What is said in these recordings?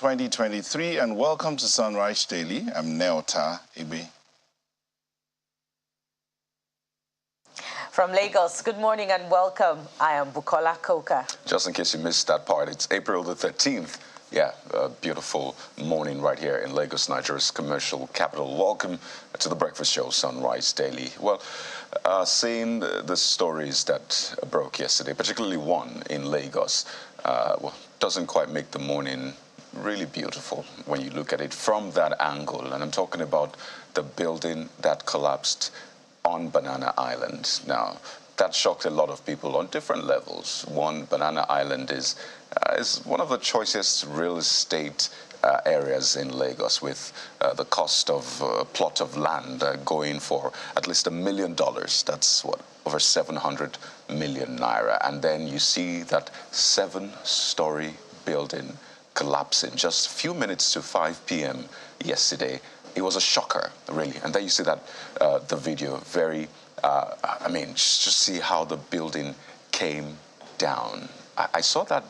2023, and welcome to Sunrise Daily. I'm Neota Ibe. From Lagos, good morning and welcome. I am Bukola Koka. Just in case you missed that part, it's April the 13th. Yeah, a beautiful morning right here in Lagos, Nigeria's commercial capital. Welcome to the breakfast show, Sunrise Daily. Well, seeing the stories that broke yesterday, particularly one in Lagos, doesn't quite make the morning really beautiful when you look at it from that angle. And I'm talking about the building that collapsed on Banana Island. Now, that shocked a lot of people on different levels. One, Banana Island is one of the choicest real estate areas in Lagos, with the cost of a plot of land going for at least $1 million. That's what, over 700 million naira. And then you see that 7-story building collapsing just a few minutes to 5 p.m. yesterday. It was a shocker, really. And then you see that the video, very, just see how the building came down. I saw that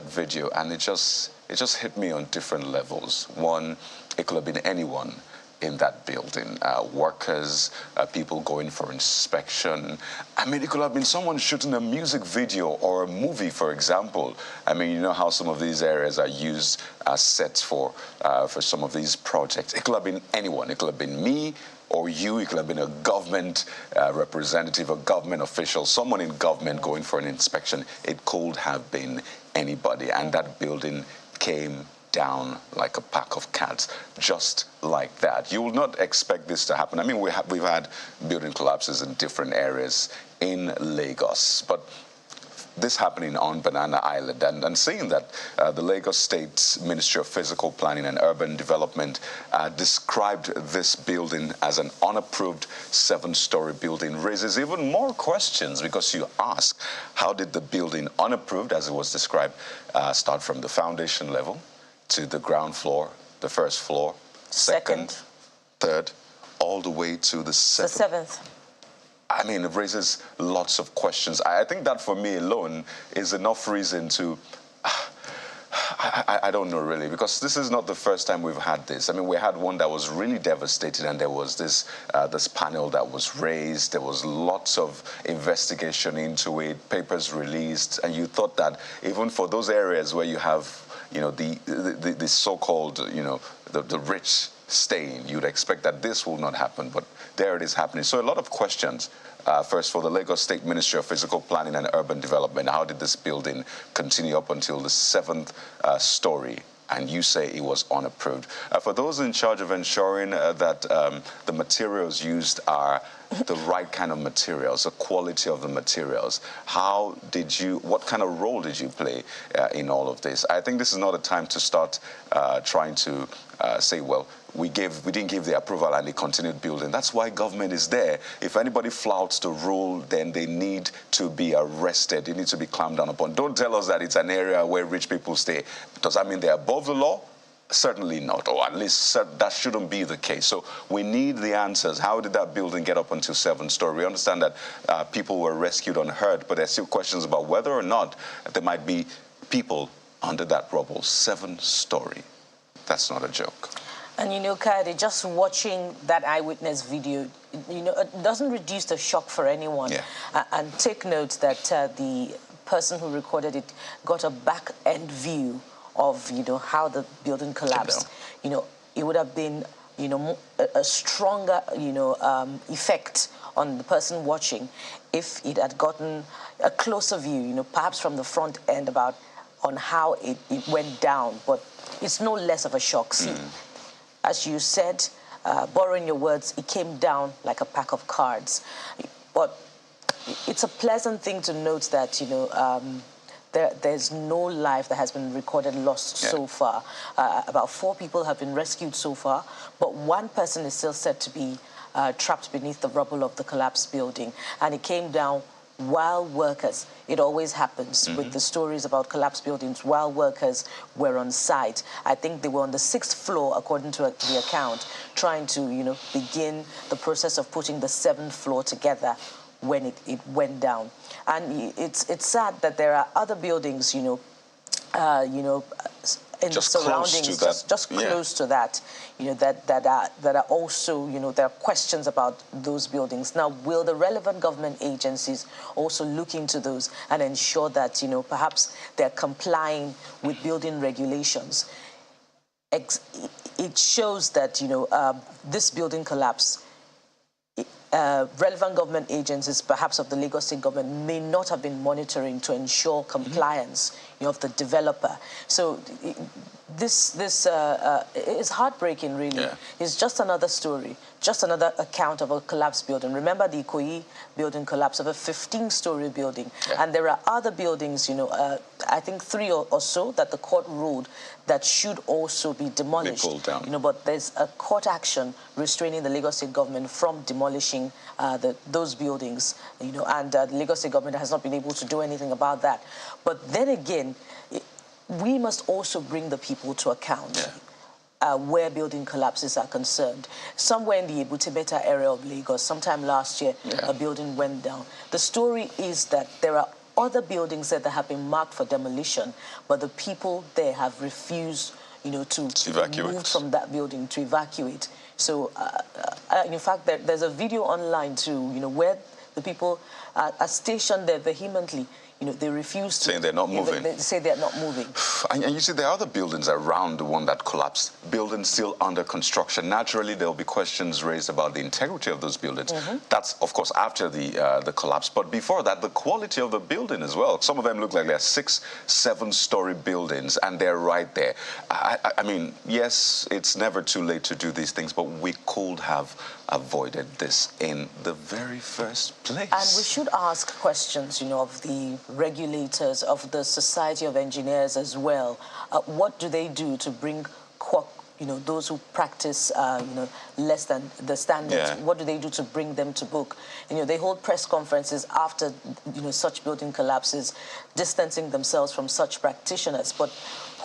video, and it just hit me on different levels. One, it could have been anyone in that building, workers, people going for inspection. I mean, it could have been someone shooting a music video or a movie, for example. I mean, you know how some of these areas are used as sets for some of these projects. It could have been anyone. It could have been me or you. It could have been a government representative, a government official, someone in government going for an inspection. It could have been anybody. And that building came down like a pack of cats, just like that. You will not expect this to happen. I mean, we've had building collapses in different areas in Lagos, but this happening on Banana Island, and seeing that the Lagos State Ministry of Physical Planning and Urban Development described this building as an unapproved 7-story building raises even more questions, because you ask, how did the building, unapproved as it was described, start from the foundation level to the ground floor, the first floor, second, third, all the way to the seventh? I mean, it raises lots of questions. I think that for me alone is enough reason to, I don't know really, because this is not the first time we've had this. I mean, we had one that was really devastating, and there was this panel that was raised. There was lots of investigation into it, papers released, and you thought that even for those areas where you have, you know, the so-called, you know, the rich staying, you'd expect that this will not happen, but there it is happening. So a lot of questions. First, for the Lagos State Ministry of Physical Planning and Urban Development, how did this building continue up until the 7th story? And you say it was unapproved. For those in charge of ensuring that the materials used are the right kind of materials, the quality of the materials, what kind of role did you play in all of this? I think this is not a time to start trying to say, well, we didn't give the approval and they continued building. That's why government is there. If anybody flouts the rule, then they need to be arrested. They need to be clamped down upon. Don't tell us that it's an area where rich people stay. Does that mean they're above the law? Certainly not, or at least that shouldn't be the case. So we need the answers. How did that building get up until 7th story? We understand that people were rescued unhurt, but there's still questions about whether or not there might be people under that rubble. 7th story. That's not a joke. And you know, Kaede, just watching that eyewitness video, you know, it doesn't reduce the shock for anyone. Yeah. And take note that the person who recorded it got a back-end view of, you know, how the building collapsed. You know, it would have been, you know, a stronger, you know, effect on the person watching if it had gotten a closer view, you know, perhaps from the front end on how it went down. But it's no less of a shock. See, as you said, borrowing your words, it came down like a pack of cards. But it's a pleasant thing to note that, you know, there's no life that has been recorded lost so far. About 4 people have been rescued so far, but 1 person is still said to be trapped beneath the rubble of the collapsed building. And it came down while workers, it always happens with the stories about collapsed buildings, while workers were on site. I think they were on the 6th floor, according to the account, trying to, you know, begin the process of putting the 7th floor together when it went down. And it's sad that there are other buildings, in just the surroundings, just close to that, that are also, there are questions about those buildings. Now, will the relevant government agencies also look into those and ensure that, perhaps they're complying with building regulations? It shows that, this building collapse, relevant government agencies, perhaps of the Lagos State government, may not have been monitoring to ensure compliance of the developer. So this is heartbreaking, really. Yeah. It's just another story, just another account of a collapsed building. Remember the Ikoyi building collapse of a 15-story building. Yeah. And there are other buildings, I think 3 or so that the court ruled that should also be demolished. Be pulled down. But there's a court action restraining the Lagos State government from demolishing those buildings, and the Lagos State government has not been able to do anything about that. But then again, we must also bring the people to account. Yeah. Where building collapses are concerned. Somewhere in the Ebute-Metta area of Lagos, sometime last year, a building went down. The story is that there are other buildings that have been marked for demolition, but the people there have refused, to move from that building, to evacuate. So, in fact, there's a video online too, where the people are stationed there vehemently. They refuse to... Saying they're not moving. They say they're not moving. And you see, there are other buildings around the one that collapsed, buildings still under construction. Naturally, there'll be questions raised about the integrity of those buildings. Mm-hmm. That's, of course, after the collapse. But before that, the quality of the building as well. Some of them look like they're 6, 7-story buildings, and they're right there. I mean, yes, it's never too late to do these things, but we could have avoided this in the very first place. And we should ask questions, of the regulators, of the Society of Engineers as well. What do they do to bring, those who practice, less than the standards? Yeah. What do they do to bring them to book? They hold press conferences after, such building collapses, distancing themselves from such practitioners. But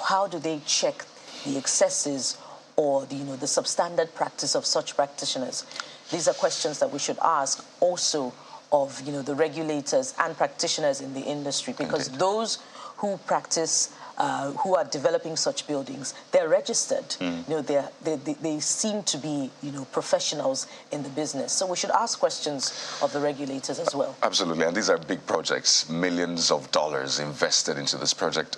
how do they check the excesses or the substandard practice of such practitioners? These are questions that we should ask also of the regulators and practitioners in the industry, because Indeed. Those who practice, who are developing such buildings, they're registered. They seem to be professionals in the business. So we should ask questions of the regulators as well. Absolutely, and these are big projects, millions of dollars invested into this project.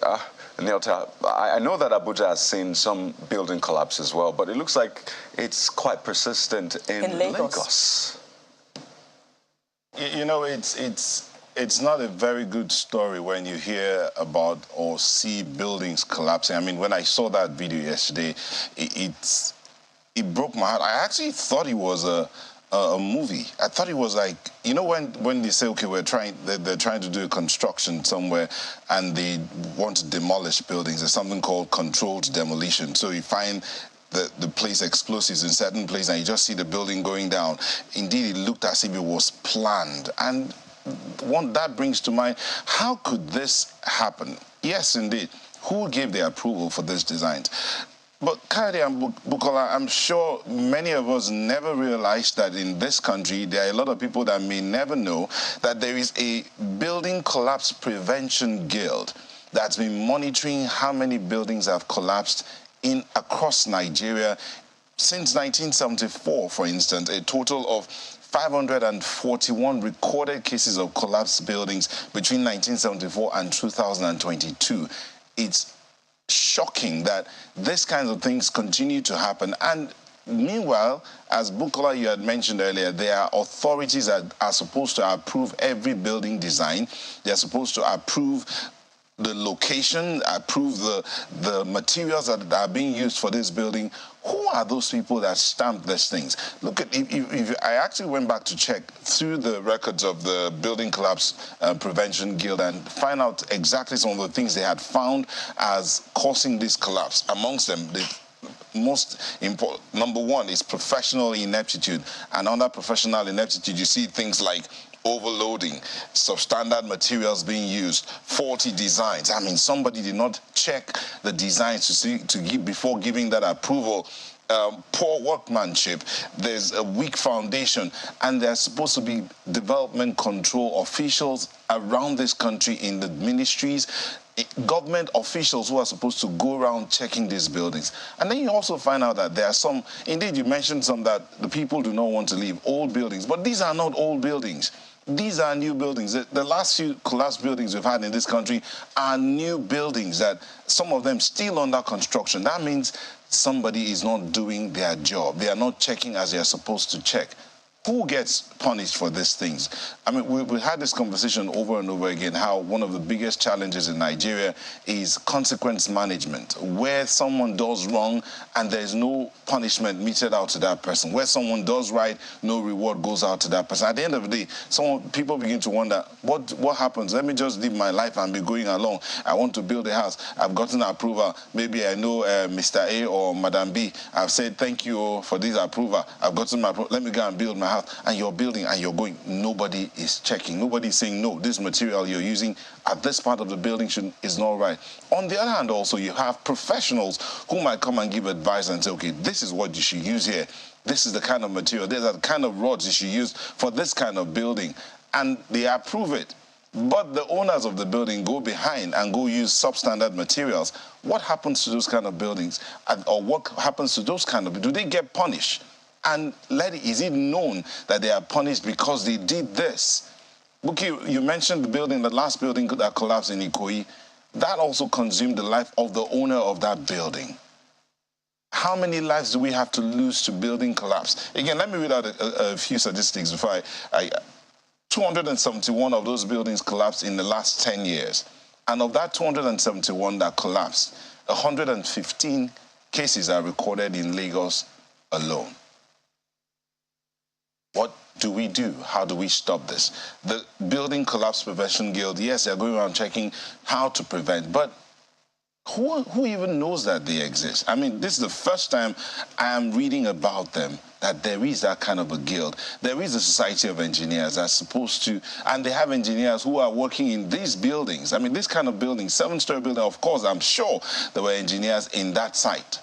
Neota, I know that Abuja has seen some building collapse as well, but it looks like it's quite persistent in Lagos. It's not a very good story when you hear about or see buildings collapsing. I mean, when I saw that video yesterday, it broke my heart. I actually thought it was a movie. I thought it was like, when they say, okay, they're trying to do a construction somewhere and they want to demolish buildings. There's something called controlled demolition. So you find the place explosives in certain places and you just see the building going down. Indeed, it looked as if it was planned. And that brings to mind, how could this happen? Yes, indeed. Who gave the approval for this design? But Kayode and Bukola, I'm sure many of us never realized that in this country, there are a lot of people that may never know that there is a building collapse prevention guild that's been monitoring how many buildings have collapsed across Nigeria since 1974, for instance, a total of 541 recorded cases of collapsed buildings between 1974 and 2022. It's shocking that these kinds of things continue to happen. And meanwhile, as Bukola, you had mentioned earlier, there are authorities that are supposed to approve every building design. They're supposed to approve the location, approve the materials that are being used for this building. Who are those people that stamp these things? Look, if I actually went back to check through the records of the Building Collapse Prevention Guild and find out exactly some of the things they had found as causing this collapse. Amongst them, the most important, number one, is professional ineptitude. And under professional ineptitude, you see things like overloading, substandard materials being used, faulty designs. I mean, somebody did not check the designs before giving that approval. poor workmanship, there's a weak foundation, and there's supposed to be development control officials around this country in the ministries, government officials who are supposed to go around checking these buildings. And then you also find out that there are some, indeed you mentioned some that the people do not want to leave, old buildings, but these are not old buildings. These are new buildings. The last few collapsed buildings we've had in this country are new buildings that some of them still under construction. That means somebody is not doing their job. They are not checking as they are supposed to check. Who gets punished for these things? I mean, we had this conversation over and over again, how one of the biggest challenges in Nigeria is consequence management, where someone does wrong and there's no punishment meted out to that person. Where someone does right, no reward goes out to that person. At the end of the day, people begin to wonder, what happens? Let me just live my life and be going along. I want to build a house. I've gotten approval. Maybe I know Mr. A or Madam B. I've said, thank you for this approval. I've gotten my approval. Let me go and build my house. And you're building and you're going. Nobody is checking. Nobody is saying, no, this material you're using at this part of the building is not right. On the other hand, also, you have professionals who might come and give advice and say, okay, this is what you should use here. This is the kind of material. These are the kind of rods you should use for this kind of building. And they approve it. But the owners of the building go behind and go use substandard materials. What happens to those kind of buildings? Or what happens to those kind of, do they get punished? And is it known that they are punished because they did this? Buki, you mentioned the building, the last building that collapsed in Ikoyi. That also consumed the life of the owner of that building. How many lives do we have to lose to building collapse? Again, let me read out a few statistics before 271 of those buildings collapsed in the last 10 years. And of that 271 that collapsed, 115 cases are recorded in Lagos alone. What do we do? How do we stop this? The Building Collapse Prevention Guild, yes, they're going around checking how to prevent, but who even knows that they exist? I mean, this is the first time I am reading about them, that there is that kind of a guild. There is a Society of Engineers that's supposed to, and they have engineers who are working in these buildings. I mean, this kind of building, 7-story building, of course, I'm sure there were engineers in that site.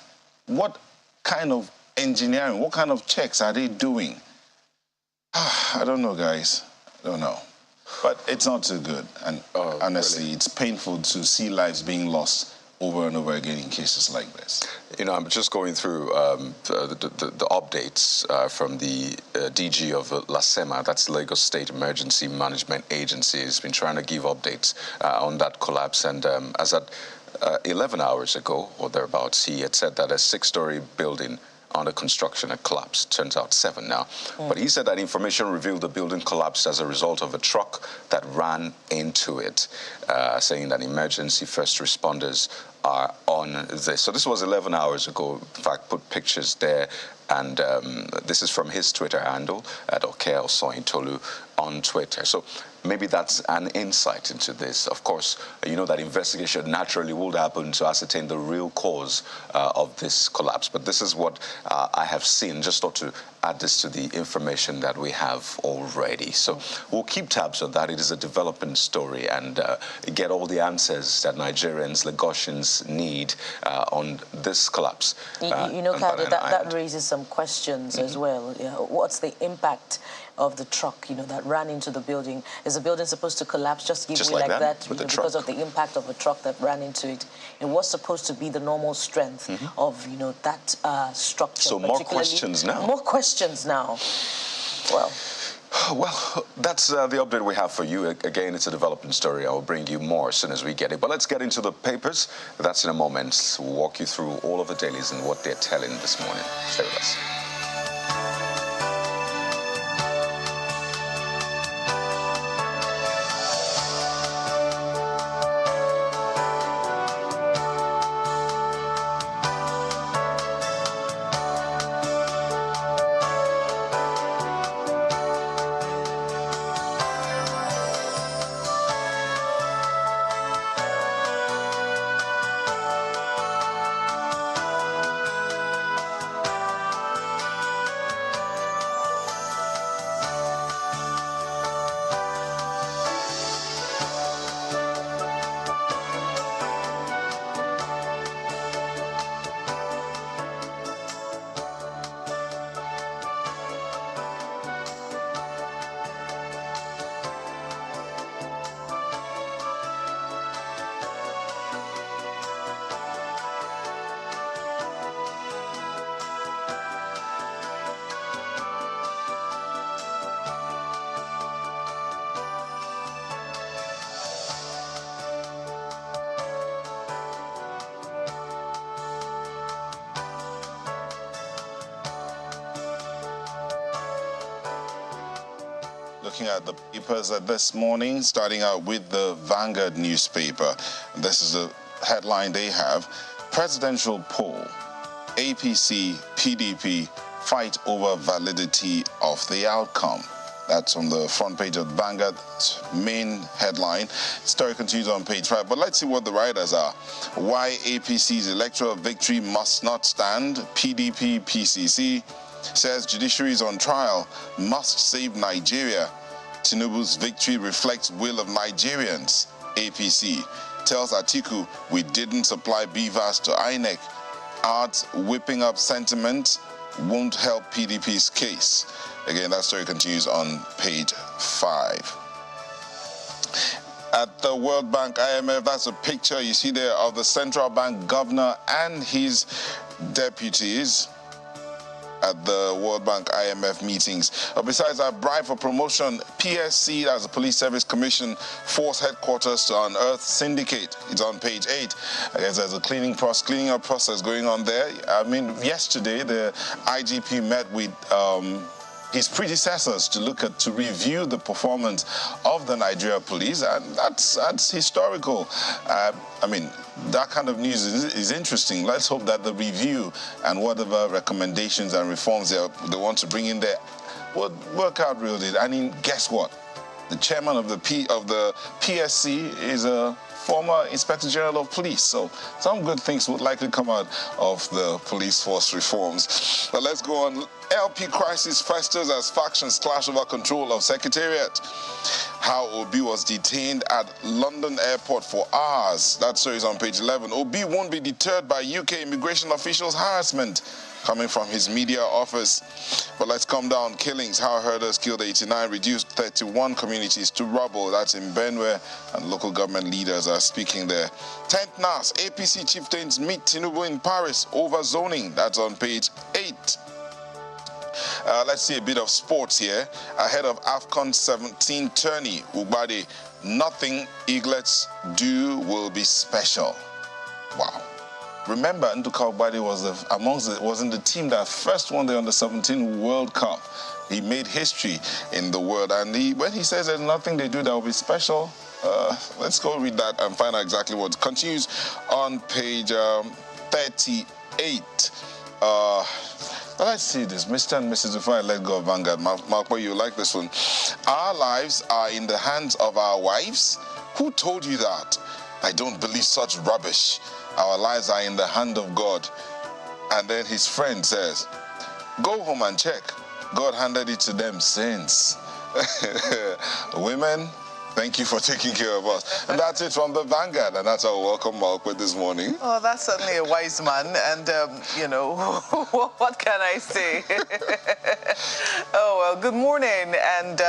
What kind of engineering, what kind of checks are they doing? I don't know, guys. I don't know. But it's not too good. And honestly, really, it's painful to see lives being lost over and over again in cases like this. You know, I'm just going through the updates from the DG of LASEMA, that's Lagos State Emergency Management Agency. Has been trying to give updates on that collapse. And as at 11 hours ago, or thereabouts, he had said that a 6-story building under construction had collapsed. Turns out 7 now. But he said that information revealed the building collapsed as a result of a truck that ran into it, saying that emergency first responders are on this. So this was 11 hours ago. In fact, put pictures there. And this is from his Twitter handle, at Okel Sointolu on Twitter. So maybe that's an insight into this. Of course, you know that investigation naturally would happen to ascertain the real cause of this collapse. But this is what I have seen. Just thought to add this to the information that we have already. So we'll keep tabs on that. It is a developing story, and get all the answers that Nigerians, Lagosians need on this collapse. You know, Kado, that raises some questions as well. You know, what's the impact of the truck, you know, that ran into the building? Is the building supposed to collapse just like that you know, because of the impact of a truck that ran into it? And what's supposed to be the normal strength of, you know, that structure? So more questions now. More questions now. Well, that's the update we have for you. Again, it's a developing story. I will bring you more as soon as we get it. But let's get into the papers. That's in a moment. We'll walk you through all of the dailies and what they're telling this morning. Stay with us. looking at the papers this morning, starting out with the Vanguard newspaper. This is the headline they have. Presidential poll. APC, PDP fight over validity of the outcome. That's on the front page of Vanguard's main headline. Story continues on page 5. But let's see what the writers are. Why APC's electoral victory must not stand. PDP, PCC says judiciary is on trial. Must save Nigeria. Tinubu's victory reflects will of Nigerians. APC tells Atiku we didn't supply BVAS to INEC. Adds whipping up sentiment won't help PDP's case. Again, that story continues on page 5. At the World Bank, IMF, that's a picture you see there of the central bank governor and his deputies at the World Bank IMF meetings. Besides that bribe for promotion, PSC, that's the Police Service Commission, force headquarters to unearth syndicate. It's on page 8. I guess there's a cleaning up process going on there. I mean, yesterday the IGP met with his predecessors to review the performance of the Nigeria police, and that's historical. I mean, that kind of news is interesting. Let's hope that the review and whatever recommendations and reforms they want to bring in there would work out really. I mean, guess what? The chairman of the PSC is a former Inspector General of Police. So some good things would likely come out of the police force reforms. But let's go on. LP crisis festers as factions clash over control of Secretariat. How Obi was detained at London airport for hours. That story is on page 11. Obi won't be deterred by UK immigration officials' harassment, coming from his media office. But let's come down. Killings. How herders killed 89, reduced 31 communities to rubble. That's in Benue, and local government leaders are speaking there. 10th NAS. APC chieftains meet Tinubu in Paris over zoning. That's on page 8. Let's see a bit of sports here. Ahead of AFCON 17 tourney, Ugbade, nothing Eaglets do will be special. Wow. Remember, Nduka Ugbade was in the team that first won the Under-17 World Cup. He made history in the world, and when he says there's nothing they do that will be special, let's go read that and find out exactly what continues on page 38. Let's see this. Mr. and Mrs. Before I let go of Vanguard, Malpo, you like this one. Our lives are in the hands of our wives? Who told you that? I don't believe such rubbish. Our lives are in the hand of God. And then his friend says, go home and check. God handed it to them since. Women, thank you for taking care of us. And that's it from the Vanguard. And that's our welcome Malpo this morning. Oh, that's certainly a wise man. And, you know, what can I say? Oh, well, good morning. And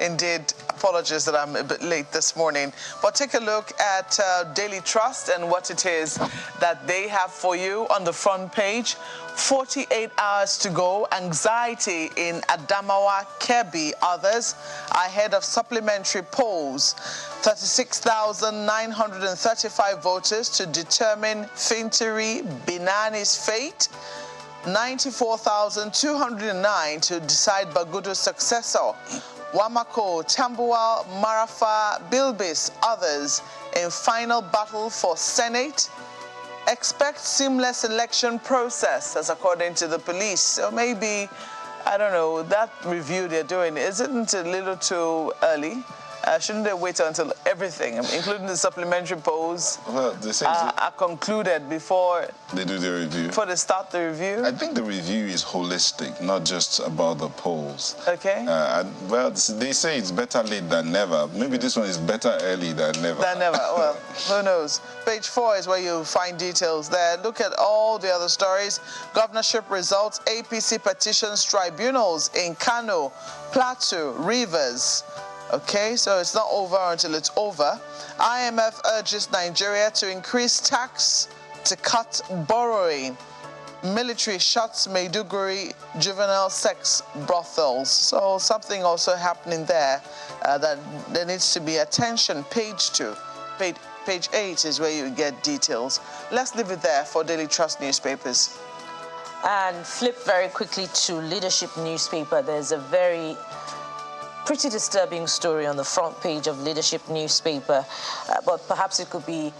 indeed, apologies that I'm a bit late this morning. But take a look at Daily Trust and what it is that they have for you on the front page. 48 hours to go. Anxiety in Adamawa, Kebbi, others ahead of supplementary polls. 36,935 voters to determine Fintiri Binani's fate. 94,209 to decide Bagudu's successor. Wamako, Tambuwal, Marafa, Bilbis, others in final battle for Senate. Expect seamless election process, as according to the police. So maybe, I don't know, that review they're doing, isn't it a little too early? Shouldn't they wait until everything, including the supplementary polls, are concluded before they do the review? Before they start the review? I think the review is holistic, not just about the polls. Okay. Well, they say it's better late than never. Maybe this one is better early than never. Than never. Well, who knows? Page 4 is where you find details there. Look at all the other stories. Governorship results, APC petitions, tribunals in Kano, Plateau, Rivers. Okay, so it's not over until it's over. IMF urges Nigeria to increase tax to cut borrowing. Military shuts Maiduguri juvenile sex brothels. So something also happening there that there needs to be attention. Page 2. Page 8 is where you get details. Let's leave it there for Daily Trust newspapers. And flip very quickly to Leadership newspaper. There's a very pretty disturbing story on the front page of Leadership newspaper, but perhaps it could be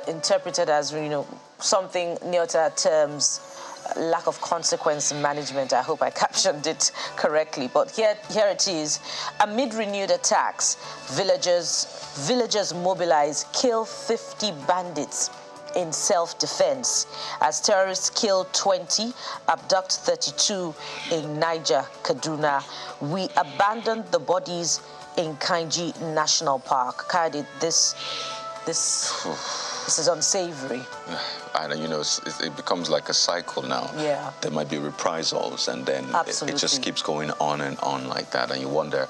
interpreted as, something near to our terms, lack of consequence management. I hope I captioned it correctly. But here it is. Amid renewed attacks, villagers mobilize, kill 50 bandits in self-defense as terrorists kill 20, abduct 32 in Niger, Kaduna. We abandoned the bodies in Kainji National Park. Kadi, this is unsavory. And it becomes like a cycle now. Yeah. There might be reprisals, and then it just keeps going on and on like that. And you wonder,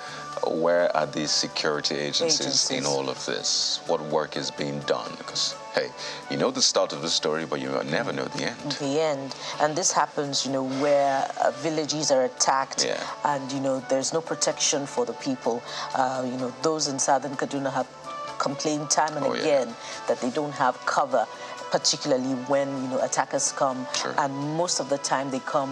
where are these security agencies in all of this? What work is being done? Because, hey, you know the start of the story, but you never know the end. The end. And this happens, where villages are attacked, and, there's no protection for the people. Those in southern Kaduna have complained time and again that they don't have cover, particularly when attackers come. Sure. And most of the time they come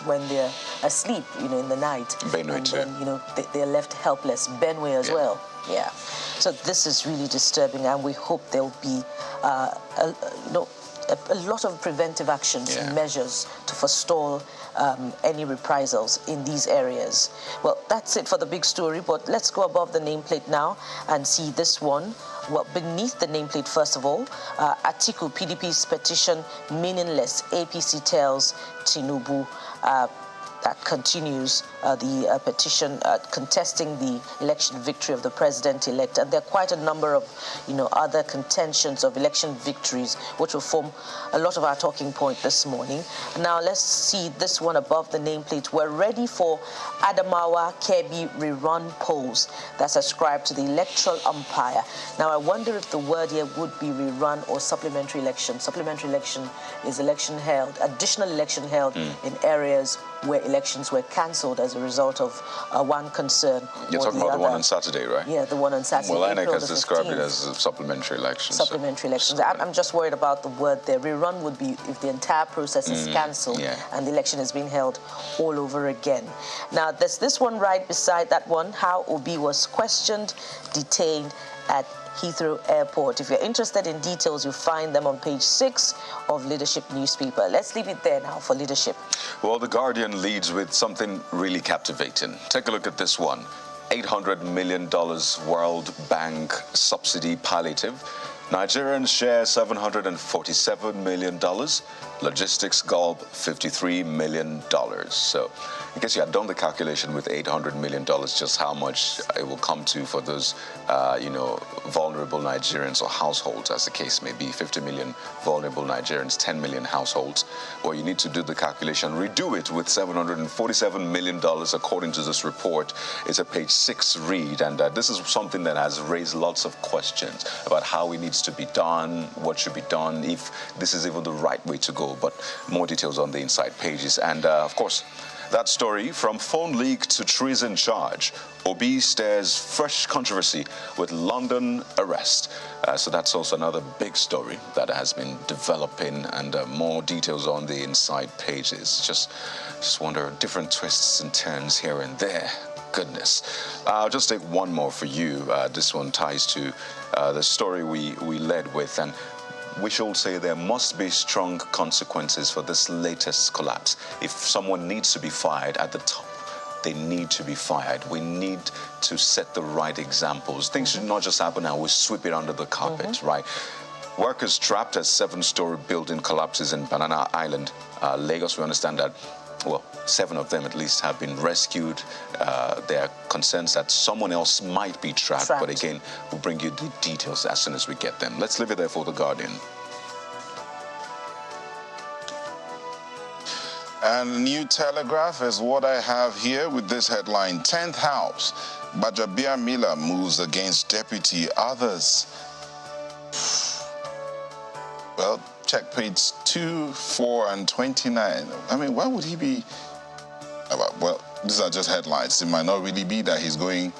when they're asleep in the night. Benue and too. then they're left helpless. Benue as well. Yeah. So this is really disturbing, and we hope there'll be a lot of preventive actions, measures to forestall any reprisals in these areas. Well, that's it for the big story, but let's go above the nameplate now and see this one. Well, beneath the nameplate, first of all, Atiku, PDP's petition meaningless. APC tells Tinubu. That continues the petition contesting the election victory of the president-elect. And there are quite a number of, other contentions of election victories, which will form a lot of our talking point this morning. Now, let's see this one above the nameplate. We're ready for Adamawa Kebbi rerun polls that's ascribed to the electoral umpire. Now, I wonder if the word here would be rerun or supplementary election. Supplementary election is additional election held in areas where elections were cancelled as a result of one concern. You're talking about the one on Saturday, right? Yeah, the one on Saturday. Well, INEC has described it as a supplementary election. Supplementary elections. I'm just worried about the word there. Rerun would be if the entire process is cancelled and the election is being held all over again. Now, there's this one right beside that one, how Obi was questioned, detained at Heathrow Airport. If you're interested in details, you'll find them on page 6 of Leadership newspaper. Let's leave it there now for Leadership. Well, The Guardian leads with something really captivating. Take a look at this one. $800 million World Bank subsidy palliative. Nigerians share $747 million. Logistics gulp $53 million. So, in case you had done the calculation with $800 million, just how much it will come to for those, vulnerable Nigerians or households, as the case may be. 50 million vulnerable Nigerians, 10 million households. Well, you need to do the calculation, redo it with $747 million, according to this report. It's a page 6 read, and this is something that has raised lots of questions about how it needs to be done, what should be done, if this is even the right way to go. But more details on the inside pages. And, of course, that story, from phone leak to treason charge, Obi stirs fresh controversy with London arrest. So that's also another big story that has been developing, and more details on the inside pages. Just wonder, different twists and turns here and there. Goodness. I'll just take one more for you. This one ties to the story we led with, and we should say there must be strong consequences for this latest collapse. If someone needs to be fired at the top, they need to be fired. We need to set the right examples. Things should not just happen and we sweep it under the carpet, right? Workers trapped as 7-story building collapses in Banana Island, Lagos. We understand that, well, 7 of them at least have been rescued. There are concerns that someone else might be trapped. But again, we'll bring you the details as soon as we get them. Let's leave it there for The Guardian. And New Telegraph is what I have here with this headline: 10th House, Bajabia Miller moves against deputy. Others. Well, check page 2, 4, and 29. I mean, why would he be? Well, these are just headlines. It might not really be that he's going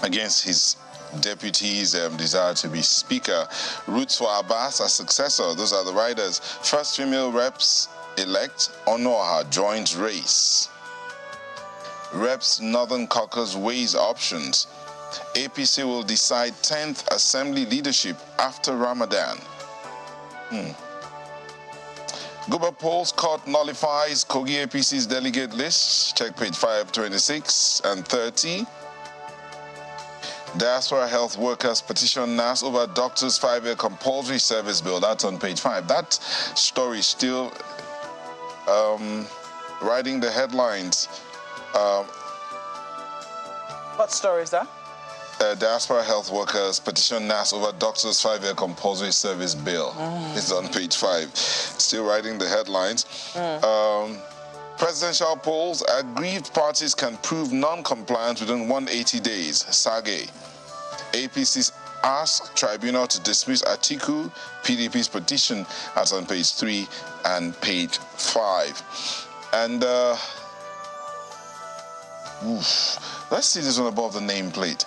against his deputy's desire to be speaker. Roots for Abbas as successor. Those are the writers. First female reps elect Onoha joins race. Reps Northern Caucus weighs options. APC will decide 10th Assembly leadership after Ramadan. Guba Polls Court nullifies Kogi APC's delegate list. Check page 526 and 30. Diaspora health workers petition NAS over doctors' 5-year compulsory service bill. That's on page 5. That story still writing the headlines. What story is that? Diaspora health workers petition NAS over doctors' 5-year compulsory service bill. It's on page 5. Still writing the headlines. Presidential polls, aggrieved parties can prove non-compliance within 180 days. Sage. APC's ask Tribunal to dismiss Atiku, PDP's petition. That's on page 3 and page 5. And let's see this one above the nameplate.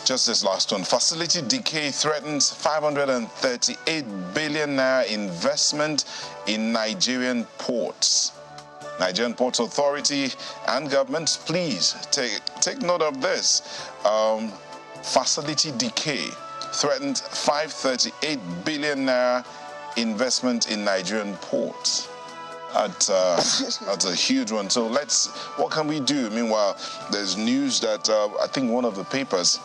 Just this last one. Facility decay threatens 538 billion naira investment in Nigerian ports. Nigerian Ports Authority and governments, please take note of this. Facility decay threatens 538 billion naira investment in Nigerian ports. That's a huge one. So what can we do? Meanwhile, there's news that I think one of the papers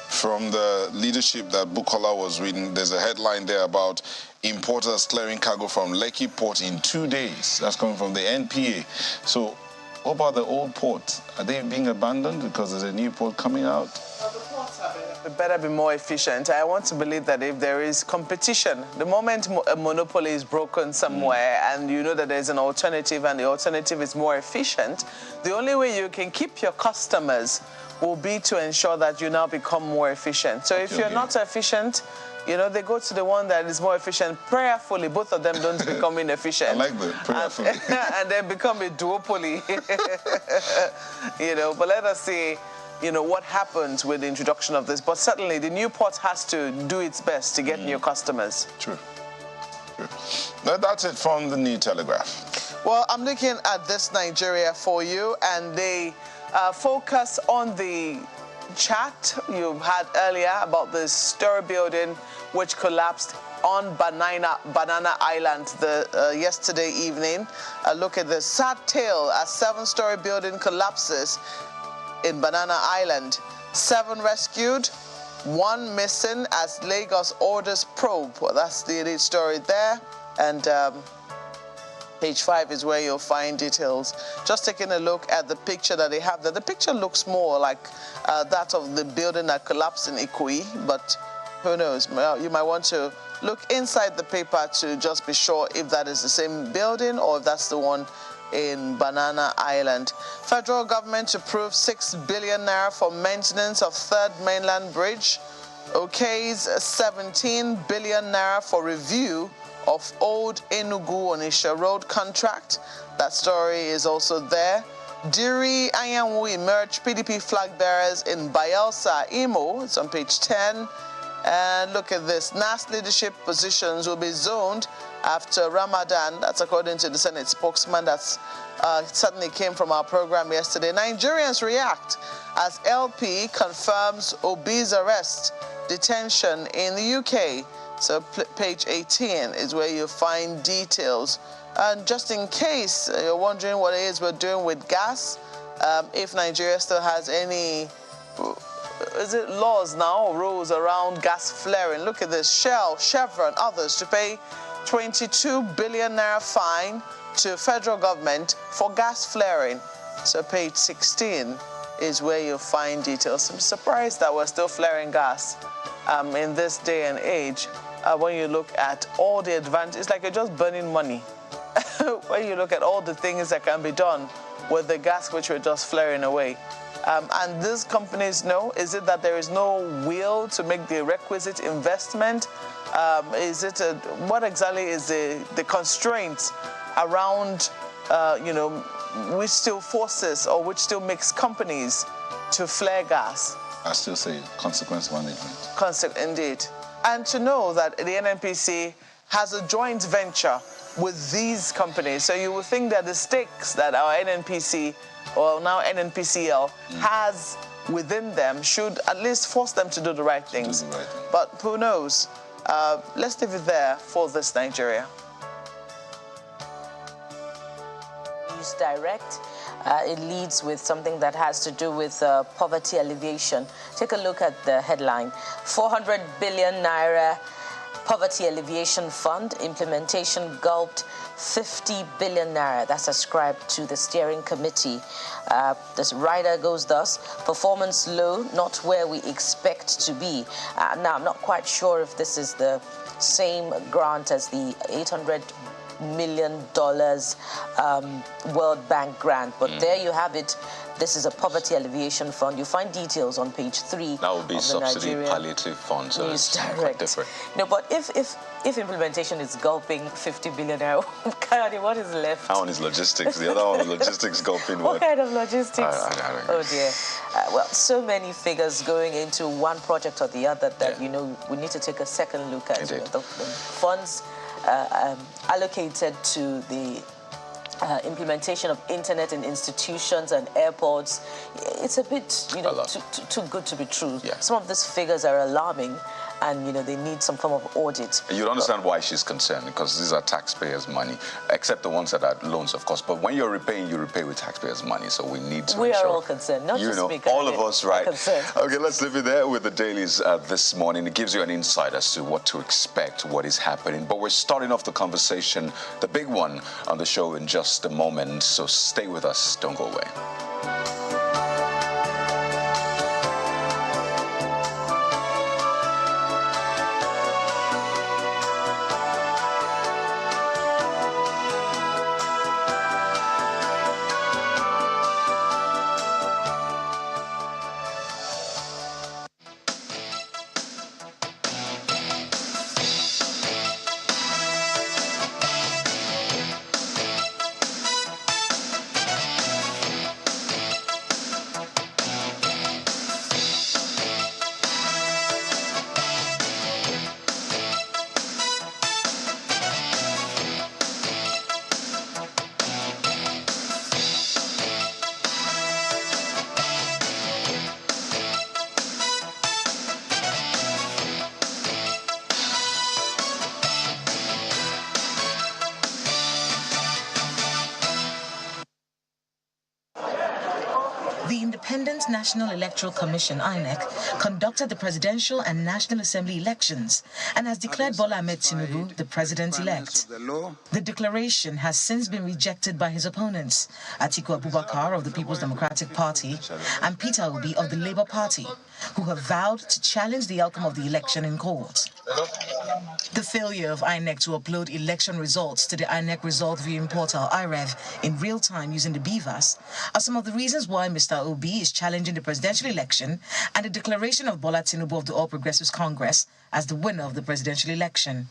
from the leadership that Bukola was reading, there's a headline there about importers clearing cargo from Lekki port in 2 days. That's coming from the NPA. So what about the old ports? Are they being abandoned because there's a new port coming out? Well, the ports better be more efficient. I want to believe that if there is competition, the moment a monopoly is broken somewhere and you know that there's an alternative and the alternative is more efficient, the only way you can keep your customers will be to ensure that you now become more efficient. So if you're not efficient, you know, they go to the one that is more efficient. Prayerfully, both of them don't become inefficient. I like that, prayerfully. And then become a duopoly. You know, but let us see, you know, what happens with the introduction of this. But certainly, the new port has to do its best to get new customers. True. That's it from the New Telegraph. Well, I'm looking at This Nigeria for you, and they focus on the chat you had earlier about the story building which collapsed on Banana Island yesterday evening. Look at the sad tale as 7-story building collapses in Banana Island. 7 rescued, 1 missing as Lagos orders probe. Well, that's the lead story there. And page 5 is where you'll find details. Just taking a look at the picture that they have there. The picture looks more like that of the building that collapsed in Ikoyi, but who knows? You might want to look inside the paper to just be sure if that is the same building or if that's the one in Banana Island. Federal government approved 6 billion naira for maintenance of 3rd Mainland Bridge. Okays 17 billion naira for review of old Enugu-Onitsha road contract. That story is also there. Diri Anyanwu emerged PDP flag bearers in Bayelsa, Imo. It's on page 10. And look at this. NAS leadership positions will be zoned after Ramadan. That's according to the Senate spokesman. That's certainly came from our program yesterday. Nigerians react as LP confirms Obi's arrest, detention in the UK. So page 18 is where you find details. And just in case you're wondering what it is we're doing with gas, if Nigeria still has any, is it laws now or rules around gas flaring? Look at this. Shell, Chevron, others to pay 22 billion naira fine to federal government for gas flaring. So page 16 is where you'll find details. I'm surprised that we're still flaring gas in this day and age. When you look at all the advantages, it's like you're just burning money. When you look at all the things that can be done with the gas which we're just flaring away. And these companies know, is it that there is no will to make the requisite investment? What exactly is the constraints around, which still forces or which still makes companies to flare gas? I still say consequence management. Indeed. And to know that the NNPC has a joint venture with these companies. So you would think that the stakes that our NNPC, or now NNPCL, has within them should at least force them to do the right things. But who knows? Let's leave it there for this Nigeria. Use direct. It leads with something that has to do with poverty alleviation. Take a look at the headline. 400 billion naira poverty alleviation fund implementation gulped 50 billion naira. That's ascribed to the steering committee. This rider goes thus: performance low, not where we expect to be. Now, I'm not quite sure if this is the same grant as the $800 million World Bank grant, but there you have it. This is a poverty alleviation fund. You find details on page 3. That would be subsidy palliative funds. So it's quite different. No, but if implementation is gulping 50 billion, what is left? That one is logistics. The other one is logistics gulping. What kind of logistics? I don't know. Oh dear. Well, so many figures going into one project or the other that we need to take a second look at. The funds allocated to the implementation of internet in institutions and airports, it's a bit, too good to be true. Yeah. Some of these figures are alarming, and they need some form of audit. You'd understand why she's concerned, because these are taxpayers' money, except the ones that are loans, of course. But when you're repaying, you repay with taxpayers' money. So we need to. We are all concerned, not just me. All of us, right? Concerned. Okay, let's leave it there with the dailies this morning. It gives you an insight as to what to expect, what is happening. But we're starting off the conversation, the big one, on the show in just a moment. So stay with us. Don't go away. The Independent National Electoral Commission, INEC, conducted the presidential and National Assembly elections and has declared Bola Ahmed Tinubu the president-elect. The declaration has since been rejected by his opponents, Atiku Abubakar of the People's Democratic Party and Peter Obi of the Labour Party, who have vowed to challenge the outcome of the election in court. The failure of INEC to upload election results to the INEC Result Viewing Portal, IREV, in real time using the BVAS are some of the reasons why Mr. Obi is challenging the presidential election and the declaration of Bola Tinubu of the All Progressives Congress as the winner of the presidential election.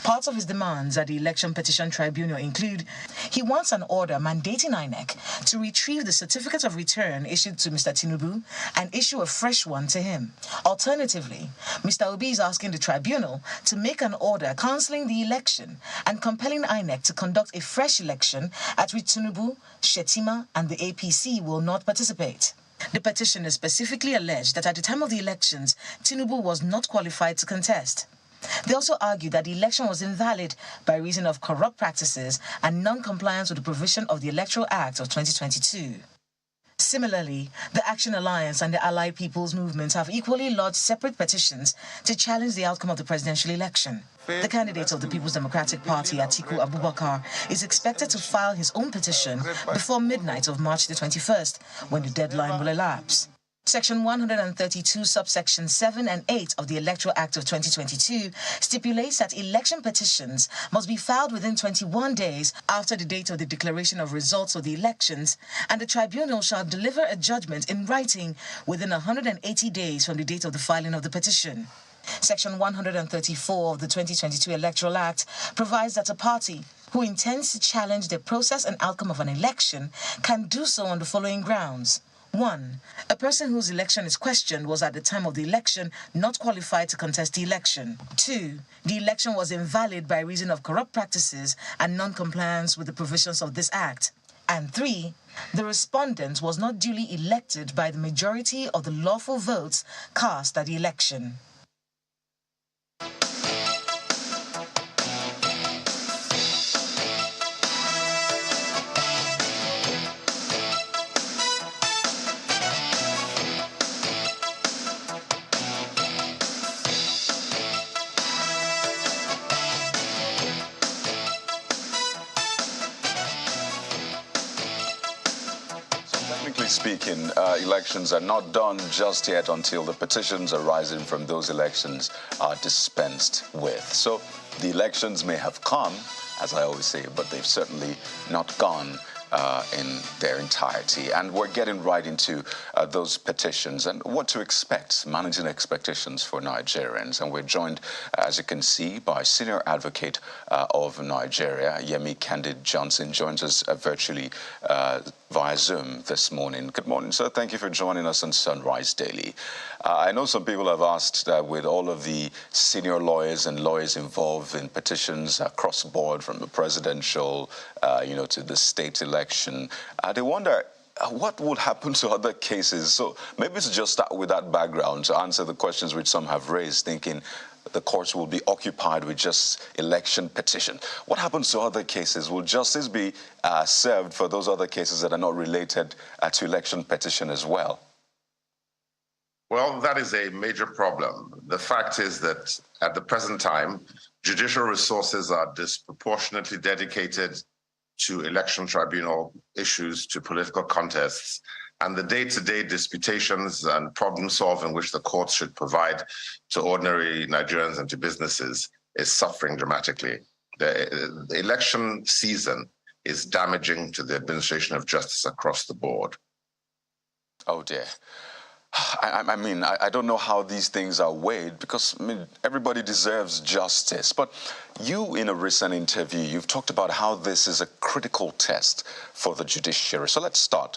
Parts of his demands at the Election Petition Tribunal include: he wants an order mandating INEC to retrieve the certificate of return issued to Mr. Tinubu and issue a fresh one to him. Alternatively, Mr. Obi is asking the tribunal to make an order cancelling the election and compelling INEC to conduct a fresh election at which Tinubu, Shetima and the APC will not participate. The petitioner specifically alleged that at the time of the elections, Tinubu was not qualified to contest. They also argued that the election was invalid by reason of corrupt practices and non-compliance with the provision of the Electoral Act of 2022. Similarly, the Action Alliance and the Allied People's Movement have equally lodged separate petitions to challenge the outcome of the presidential election. The candidate of the People's Democratic Party, Atiku Abubakar, is expected to file his own petition before midnight of March the 21st, when the deadline will elapse. Section 132, subsection 7 and 8 of the Electoral Act of 2022 stipulates that election petitions must be filed within 21 days after the date of the declaration of results of the elections, and the tribunal shall deliver a judgment in writing within 180 days from the date of the filing of the petition. Section 134 of the 2022 Electoral Act provides that a party who intends to challenge the process and outcome of an election can do so on the following grounds. 1. A person whose election is questioned was at the time of the election not qualified to contest the election. 2. The election was invalid by reason of corrupt practices and non-compliance with the provisions of this Act. And 3. The respondent was not duly elected by the majority of the lawful votes cast at the election. Speaking, elections are not done just yet until the petitions arising from those elections are dispensed with. So the elections may have come, as I always say, but they've certainly not gone in their entirety. And we're getting right into those petitions and what to expect, managing expectations for Nigerians. And we're joined, as you can see, by Senior Advocate of Nigeria, Yemi Candid Johnson, joins us virtually via Zoom this morning. Good morning, sir. Thank you for joining us on Sunrise Daily. I know some people have asked that with all of the senior lawyers and lawyers involved in petitions across the board, from the presidential, to the state election, they wonder what would happen to other cases. So maybe it's just start with that background to answer the questions which some have raised, thinking the courts will be occupied with just election petition. What happens to other cases? Will justice be served for those other cases that are not related to election petition as well? Well, that is a major problem. The fact is that at the present time, judicial resources are disproportionately dedicated to election tribunal issues, to political contests, and the day-to-day disputations and problem-solving which the courts should provide to ordinary Nigerians and to businesses is suffering dramatically. The election season is damaging to the administration of justice across the board. Oh, dear. I don't know how these things are weighed, because everybody deserves justice. But you, in a recent interview, you've talked about how this is a critical test for the judiciary. So let's start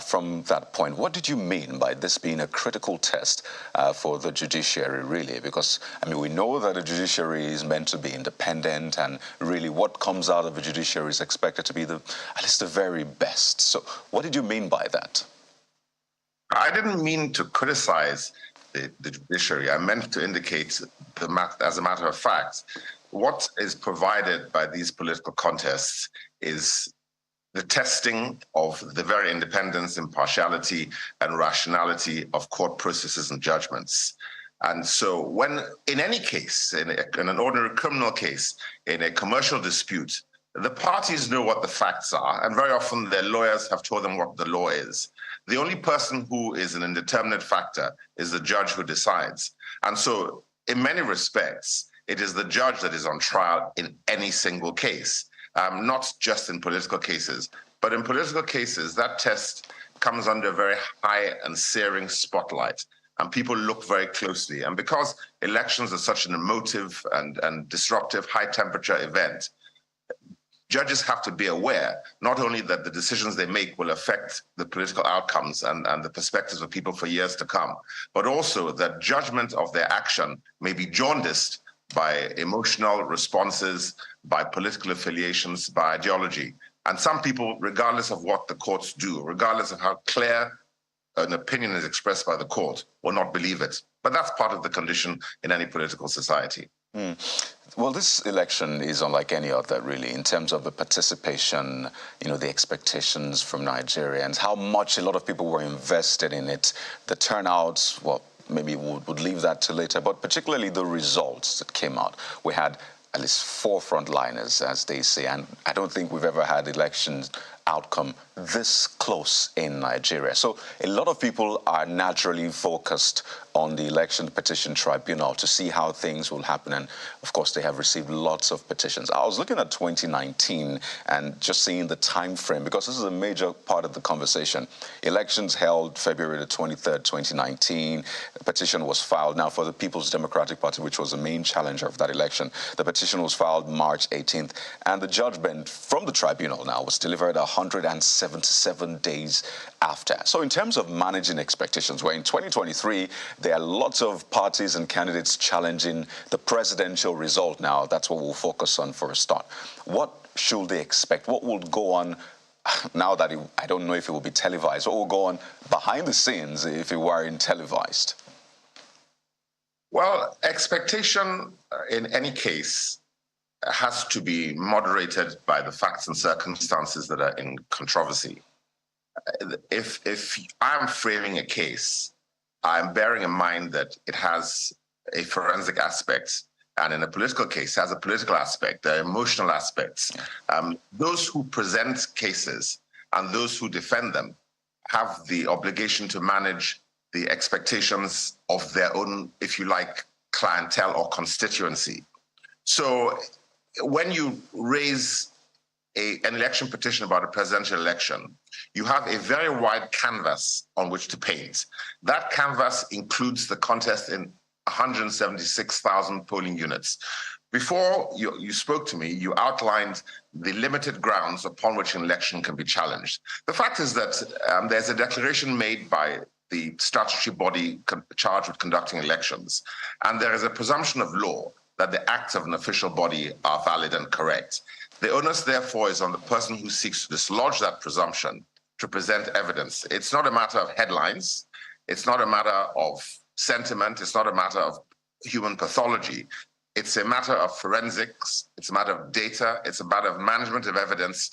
from that point. What did you mean by this being a critical test for the judiciary, really? Because, we know that the judiciary is meant to be independent, and really what comes out of the judiciary is expected to be at least the very best. So what did you mean by that? I didn't mean to criticize the judiciary. I meant to indicate, as a matter of fact, what is provided by these political contests is the testing of the very independence, impartiality, and rationality of court processes and judgments. And so when, in any case, in an ordinary criminal case, in a commercial dispute, the parties know what the facts are, and very often their lawyers have told them what the law is. The only person who is an indeterminate factor is the judge who decides. And so, in many respects, it is the judge that is on trial in any single case, not just in political cases. But in political cases, that test comes under a very high and searing spotlight, and people look very closely. And because elections are such an emotive and disruptive, high-temperature event, judges have to be aware not only that the decisions they make will affect the political outcomes and the perspectives of people for years to come, but also that judgment of their action may be jaundiced by emotional responses, by political affiliations, by ideology. And some people, regardless of what the courts do, regardless of how clear an opinion is expressed by the court, will not believe it. But that's part of the condition in any political society. Well, this election is unlike any other, really, in terms of the participation, the expectations from Nigerians, how much a lot of people were invested in it, the turnouts, well, maybe would leave that to later, but particularly the results that came out. We had at least 4 frontliners, as they say, and I don't think we've ever had elections outcome this close in Nigeria. So a lot of people are naturally focused on the election petition tribunal to see how things will happen. And of course, they have received lots of petitions. I was looking at 2019 and just seeing the time frame, because this is a major part of the conversation. Elections held February the 23rd, 2019. The petition was filed. Now, for the People's Democratic Party, which was the main challenger of that election, the petition was filed March 18th. And the judgment from the tribunal now was delivered 177 days after. So in terms of managing expectations, where in 2023, there are lots of parties and candidates challenging the presidential result now. That's what we'll focus on for a start. What should they expect? What will go on now that I don't know if it will be televised? What will go on behind the scenes if it weren't televised? Well, expectation in any case has to be moderated by the facts and circumstances that are in controversy. If I'm framing a case, I'm bearing in mind that it has a forensic aspect, and in a political case, it has a political aspect, there are emotional aspects. Those who present cases and those who defend them have the obligation to manage the expectations of their own, if you like, clientele or constituency. So when you raise an election petition about a presidential election, you have a very wide canvas on which to paint. That canvas includes the contest in 176,000 polling units. Before you spoke to me, you outlined the limited grounds upon which an election can be challenged. The fact is that there's a declaration made by the statutory body charged with conducting elections, and there is a presumption of law that the acts of an official body are valid and correct. The onus, therefore, is on the person who seeks to dislodge that presumption to present evidence. It's not a matter of headlines. It's not a matter of sentiment. It's not a matter of human pathology. It's a matter of forensics. It's a matter of data. It's a matter of management of evidence,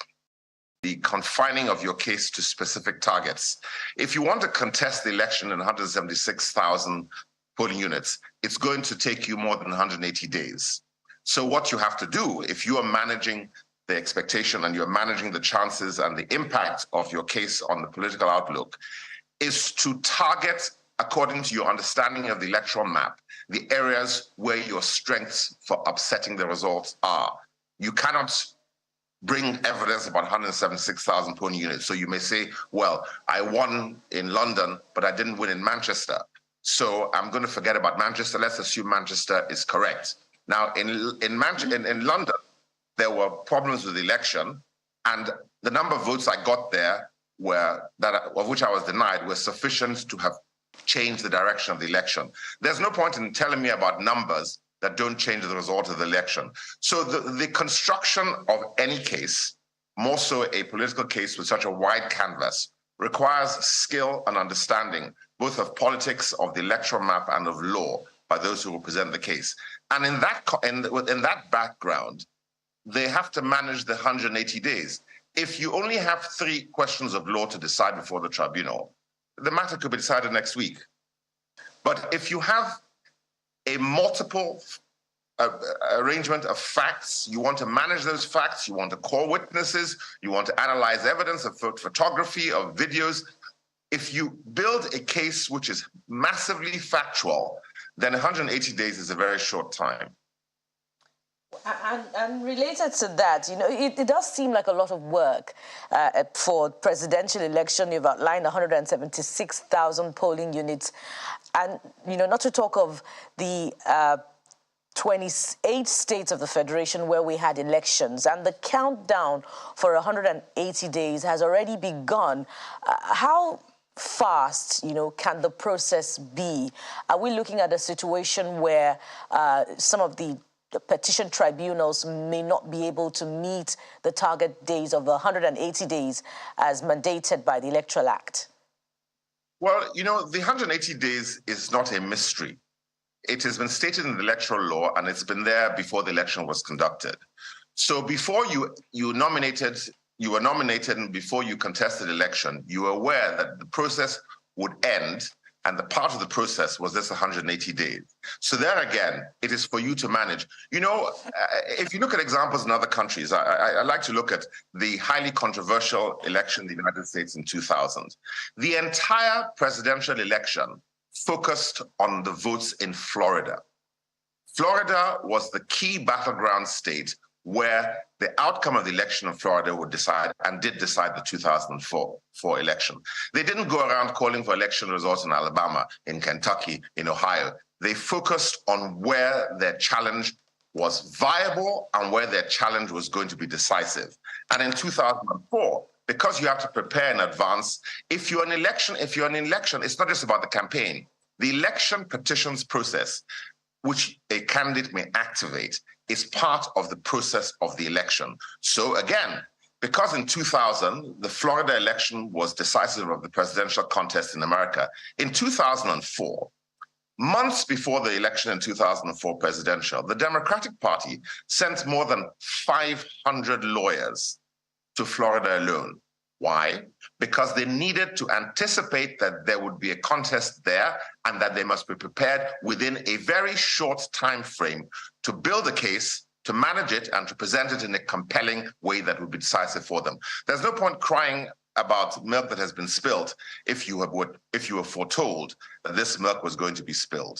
the confining of your case to specific targets. If you want to contest the election in 176,000 polling units, it's going to take you more than 180 days. So what you have to do, if you are managing the expectation and you're managing the chances and the impact of your case on the political outlook, is to target, according to your understanding of the electoral map, the areas where your strengths for upsetting the results are. You cannot bring evidence about 176,000 polling units. So you may say, well, I won in London, but I didn't win in Manchester. So I'm going to forget about Manchester. Let's assume Manchester is correct. Now, in London, there were problems with the election, and the number of votes I got there of which I was denied were sufficient to have changed the direction of the election. There's no point in telling me about numbers that don't change the result of the election. So the construction of any case, more so a political case with such a wide canvas, requires skill and understanding, both of politics, of the electoral map, and of law by those who will present the case. And in that background, they have to manage the 180 days. If you only have 3 questions of law to decide before the tribunal, the matter could be decided next week. But if you have a multiple arrangement of facts, you want to manage those facts, you want to call witnesses, you want to analyze evidence of photography, of videos. If you build a case which is massively factual, then 180 days is a very short time. And related to that, it does seem like a lot of work for presidential election. You've outlined 176,000 polling units, and not to talk of the 28 states of the Federation where we had elections, and the countdown for 180 days has already begun. How fast, can the process be? Are we looking at a situation where some of the petition tribunals may not be able to meet the target days of 180 days as mandated by the Electoral Act? Well, the 180 days is not a mystery. It has been stated in the electoral law, and it's been there before the election was conducted. So before you were nominated, and before you contested election, you were aware that the process would end, and the part of the process was this 180 days. So there again, it is for you to manage. If you look at examples in other countries, I like to look at the highly controversial election in the United States in 2000. The entire presidential election focused on the votes in Florida. Florida was the key battleground state where the outcome of the election in Florida would decide, and did decide, the 2004 election. They didn't go around calling for election results in Alabama, in Kentucky, in Ohio. They focused on where their challenge was viable and where their challenge was going to be decisive. And in 2004, because you have to prepare in advance. If you're an election, it's not just about the campaign. The election petitions process, which a candidate may activate, is part of the process of the election. So again, because in 2000, the Florida election was decisive of the presidential contest in America, in 2004, months before the election in 2004 presidential, the Democratic Party sent more than 500 lawyers to Florida alone. Why? Because they needed to anticipate that there would be a contest there and that they must be prepared within a very short time frame to build a case, to manage it, and to present it in a compelling way that would be decisive for them. There's no point crying about milk that has been spilled if you were foretold that this milk was going to be spilled.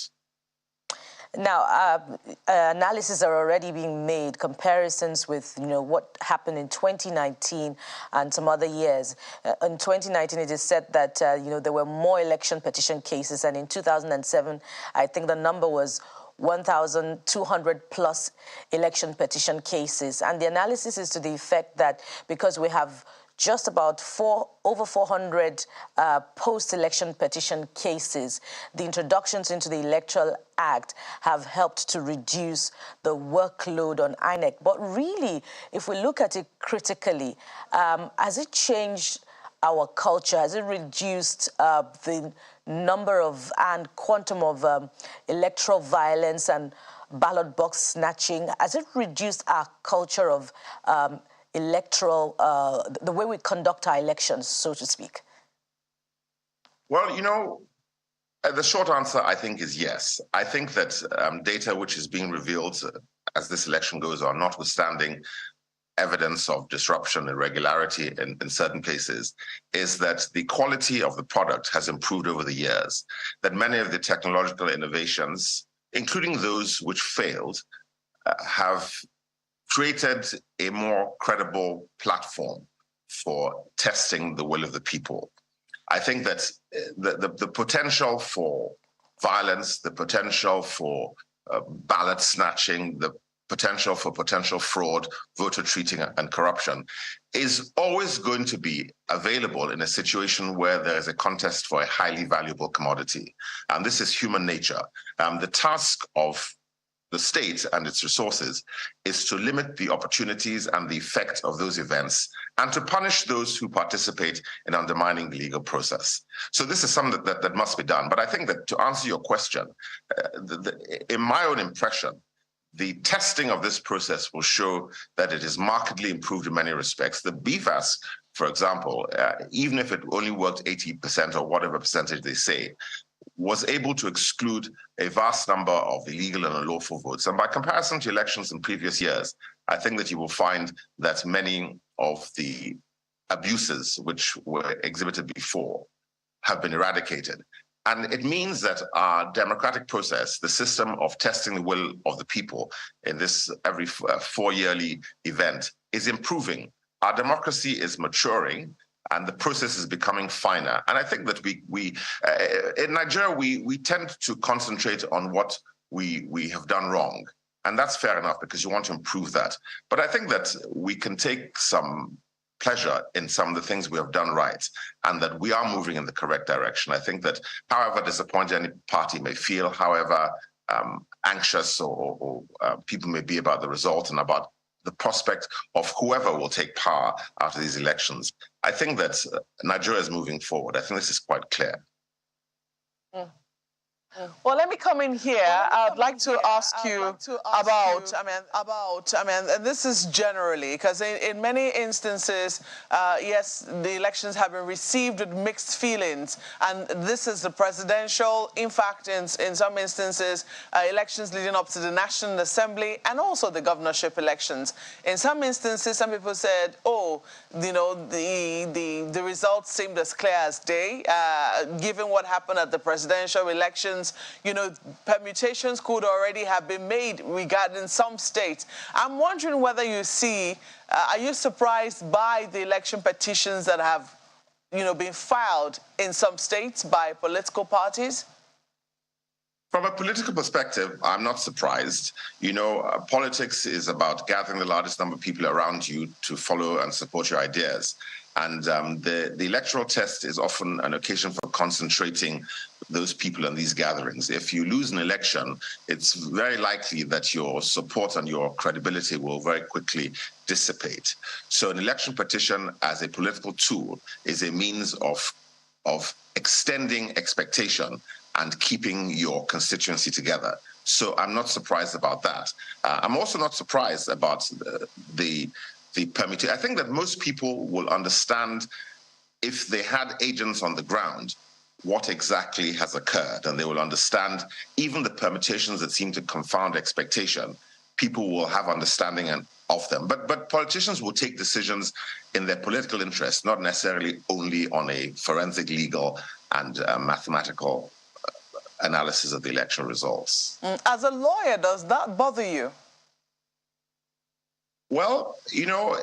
Now, analyses are already being made, comparisons with, what happened in 2019 and some other years. In 2019, it is said that, there were more election petition cases, and in 2007, I think the number was 1,200 plus election petition cases. And the analysis is to the effect that because we have just about over 400 post-election petition cases, the introductions into the Electoral Act have helped to reduce the workload on INEC. But really, if we look at it critically, has it changed our culture? Has it reduced the number of and quantum of electoral violence and ballot box snatching? Has it reduced our culture of electoral, the way we conduct our elections, so to speak? Well, the short answer, I think, is yes. I think that data which is being revealed as this election goes on, notwithstanding evidence of disruption, irregularity in certain cases, is that the quality of the product has improved over the years, that many of the technological innovations, including those which failed, have created a more credible platform for testing the will of the people. I think that the potential for violence, the potential for ballot snatching, the potential for potential fraud, voter cheating, and corruption is always going to be available in a situation where there is a contest for a highly valuable commodity. And this is human nature. The task of the state and its resources is to limit the opportunities and the effect of those events and to punish those who participate in undermining the legal process. So this is something that must be done. But I think that to answer your question, in my own impression, the testing of this process will show that it is markedly improved in many respects. The BVAS, for example, even if it only worked 80% or whatever percentage they say, was able to exclude a vast number of illegal and unlawful votes. And by comparison to elections in previous years, I think that you will find that many of the abuses which were exhibited before have been eradicated. And it means that our democratic process, the system of testing the will of the people in this every four-yearly event, is improving. Our democracy is maturing, and the process is becoming finer. And I think that we in Nigeria, we tend to concentrate on what we have done wrong. And that's fair enough because you want to improve that. But I think that we can take some pleasure in some of the things we have done right and that we are moving in the correct direction. I think that however disappointed any party may feel, however anxious or people may be about the result and about the prospect of whoever will take power after these elections, I think that Nigeria is moving forward. I think this is quite clear. Well, let me come in here. I'd like to ask you about, and this is generally, because in many instances, yes, the elections have been received with mixed feelings, and this is the presidential, in fact, in some instances, elections leading up to the National Assembly, and also the governorship elections. In some instances, some people said, oh, the results seemed as clear as day, given what happened at the presidential elections. Permutations could already have been made regarding some states. I'm wondering whether you see, are you surprised by the election petitions that have, been filed in some states by political parties? From a political perspective, I'm not surprised. You know, politics is about gathering the largest number of people around you to follow and support your ideas. And the electoral test is often an occasion for concentrating those people in these gatherings. If you lose an election, it's very likely that your support and your credibility will very quickly dissipate. So an election petition as a political tool is a means of extending expectation and keeping your constituency together. So I'm not surprised about that. I'm also not surprised about the permitting. I think that most people will understand if they had agents on the ground what exactly has occurred, and they will understand even the permutations that seem to confound expectation. People will have understanding of them. But politicians will take decisions in their political interest, not necessarily only on a forensic, legal, and mathematical analysis of the election results. As a lawyer, does that bother you? Well, you know,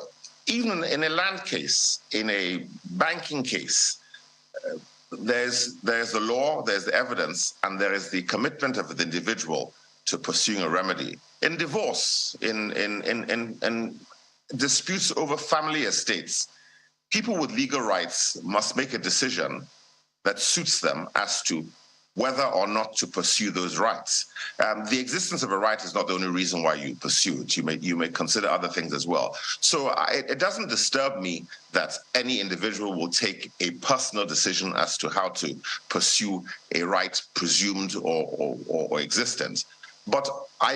even in a land case, in a banking case, there's the law, there's the evidence, and there is the commitment of the individual to pursuing a remedy. In divorce, in disputes over family estates, people with legal rights must make a decision that suits them as to whether or not to pursue those rights. The existence of a right is not the only reason why you pursue it. You may consider other things as well. So it doesn't disturb me that any individual will take a personal decision as to how to pursue a right presumed or existent. But I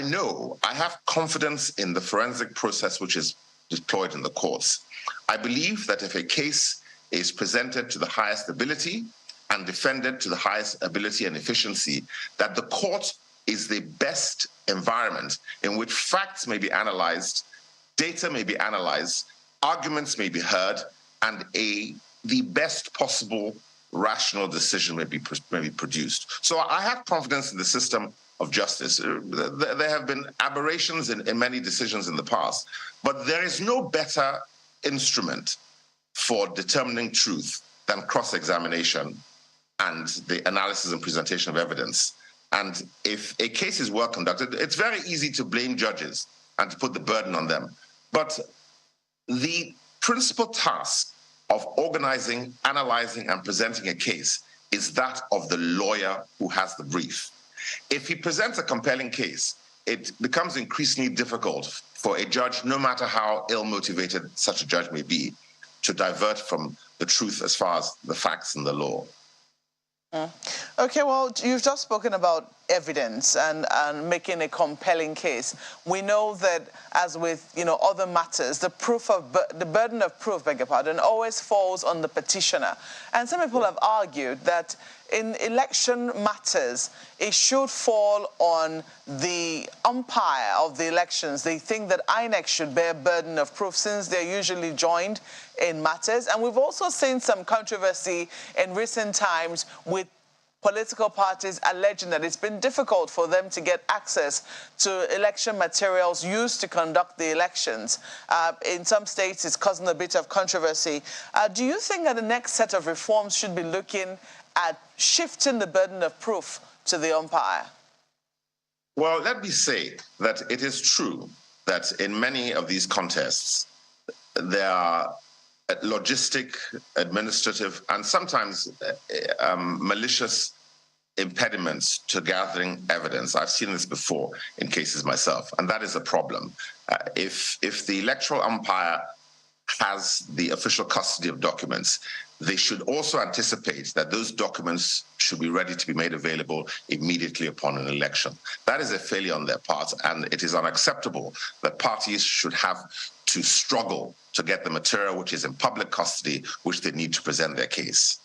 have confidence in the forensic process which is deployed in the courts. I believe that if a case is presented to the highest ability and defended to the highest ability and efficiency, that the court is the best environment in which facts may be analyzed, data may be analyzed, arguments may be heard, and the best possible rational decision may be produced. So I have confidence in the system of justice. There have been aberrations in many decisions in the past, but there is no better instrument for determining truth than cross-examination and the analysis and presentation of evidence. And if a case is well conducted, it's very easy to blame judges and to put the burden on them. But the principal task of organizing, analyzing, and presenting a case is that of the lawyer who has the brief. If he presents a compelling case, it becomes increasingly difficult for a judge, no matter how ill-motivated such a judge may be, to divert from the truth as far as the facts and the law. Okay, well, you've just spoken about evidence and making a compelling case. We know that, as with other matters, the burden of proof, beg your pardon, always falls on the petitioner. And some people have argued that in election matters, it should fall on the umpire of the elections. They think that INEC should bear burden of proof since they're usually joined in matters. And we've also seen some controversy in recent times with political parties alleging that it's been difficult for them to get access to election materials used to conduct the elections. In some states, it's causing a bit of controversy. Do you think that the next set of reforms should be looking at shifting the burden of proof to the umpire? Well, let me say that it is true that in many of these contests, there are logistic, administrative, and sometimes malicious impediments to gathering evidence. I've seen this before in cases myself, and that is a problem. If the electoral umpire has the official custody of documents, they should also anticipate that those documents should be ready to be made available immediately upon an election. That is a failure on their part, and it is unacceptable that parties should have to struggle to get the material which is in public custody, which they need to present their case.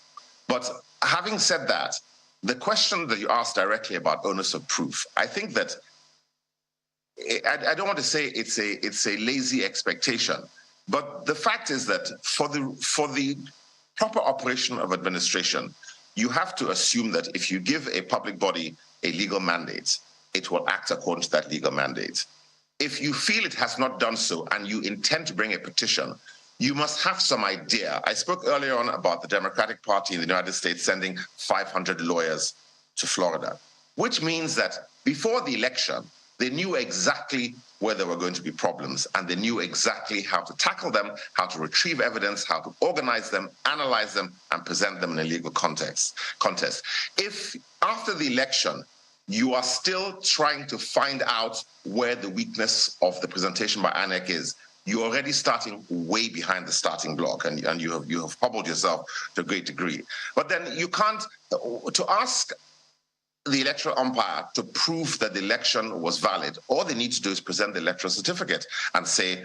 But having said that, the question that you asked directly about onus of proof, I think that I don't want to say it's a lazy expectation, but the fact is that for the proper operation of administration, you have to assume that if you give a public body a legal mandate, it will act according to that legal mandate. If you feel it has not done so and you intend to bring a petition, you must have some idea. I spoke earlier on about the Democratic Party in the United States sending 500 lawyers to Florida. which means that before the election, they knew exactly where there were going to be problems, and they knew exactly how to tackle them, how to retrieve evidence, how to organize them, analyze them, and present them in a legal contest. If after the election, you are still trying to find out where the weakness of the presentation by INEC is, you're already starting way behind the starting block, and you have hobbled yourself to a great degree. But then you can't, to ask the electoral umpire to prove that the election was valid, all they need to do is present the electoral certificate and say,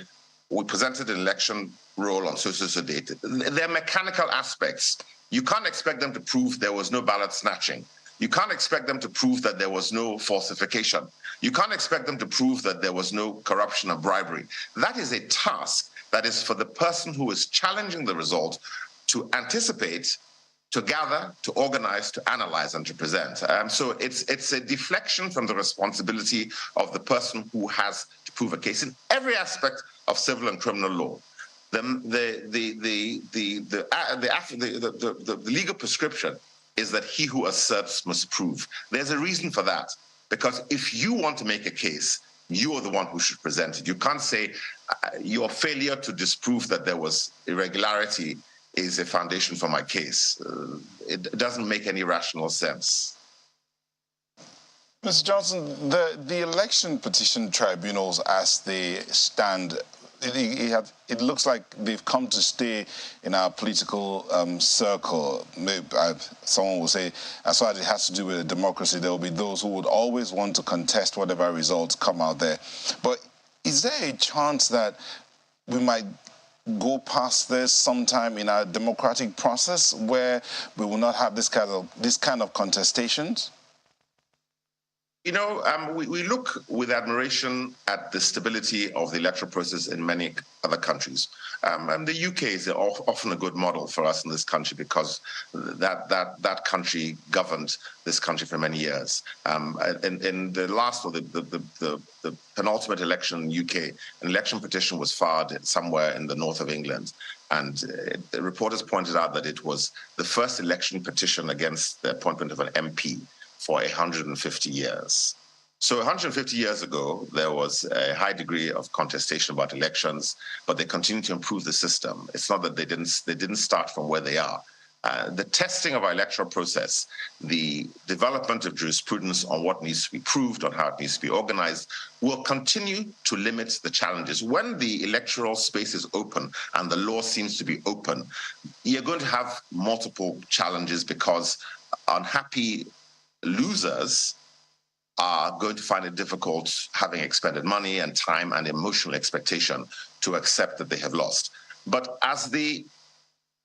we presented an election roll on so date. They're mechanical aspects. You can't expect them to prove there was no ballot snatching. You can't expect them to prove that there was no falsification. You can't expect them to prove that there was no corruption or bribery. That is a task that is for the person who is challenging the result to anticipate, to gather, to organize, to analyze, and to present. So it's a deflection from the responsibility of the person who has to prove a case in every aspect of civil and criminal law. The legal prescription is that he who asserts must prove. There's a reason for that, because if you want to make a case, you are the one who should present it. You can't say your failure to disprove that there was irregularity is a foundation for my case. It doesn't make any rational sense. Mr. Johnson, the election petition tribunals as they stand, it looks like they've come to stay in our political circle. Someone will say, as far as it has to do with democracy, there will be those who would always want to contest whatever results come out there. But is there a chance that we might go past this sometime in our democratic process where we will not have this kind of contestations? You know, we look with admiration at the stability of the electoral process in many other countries. And the UK is often a good model for us in this country because that country governed this country for many years. In the last, or the penultimate election in the UK, an election petition was filed somewhere in the north of England. And the reporters pointed out that it was the first election petition against the appointment of an MP for 150 years. So 150 years ago, there was a high degree of contestation about elections, but they continue to improve the system. It's not that they didn't start from where they are. The testing of our electoral process, the development of jurisprudence on what needs to be proved, on how it needs to be organized, will continue to limit the challenges. When the electoral space is open and the law seems to be open, you're going to have multiple challenges because unhappy losers are going to find it difficult, having expended money and time and emotional expectation, to accept that they have lost. But as the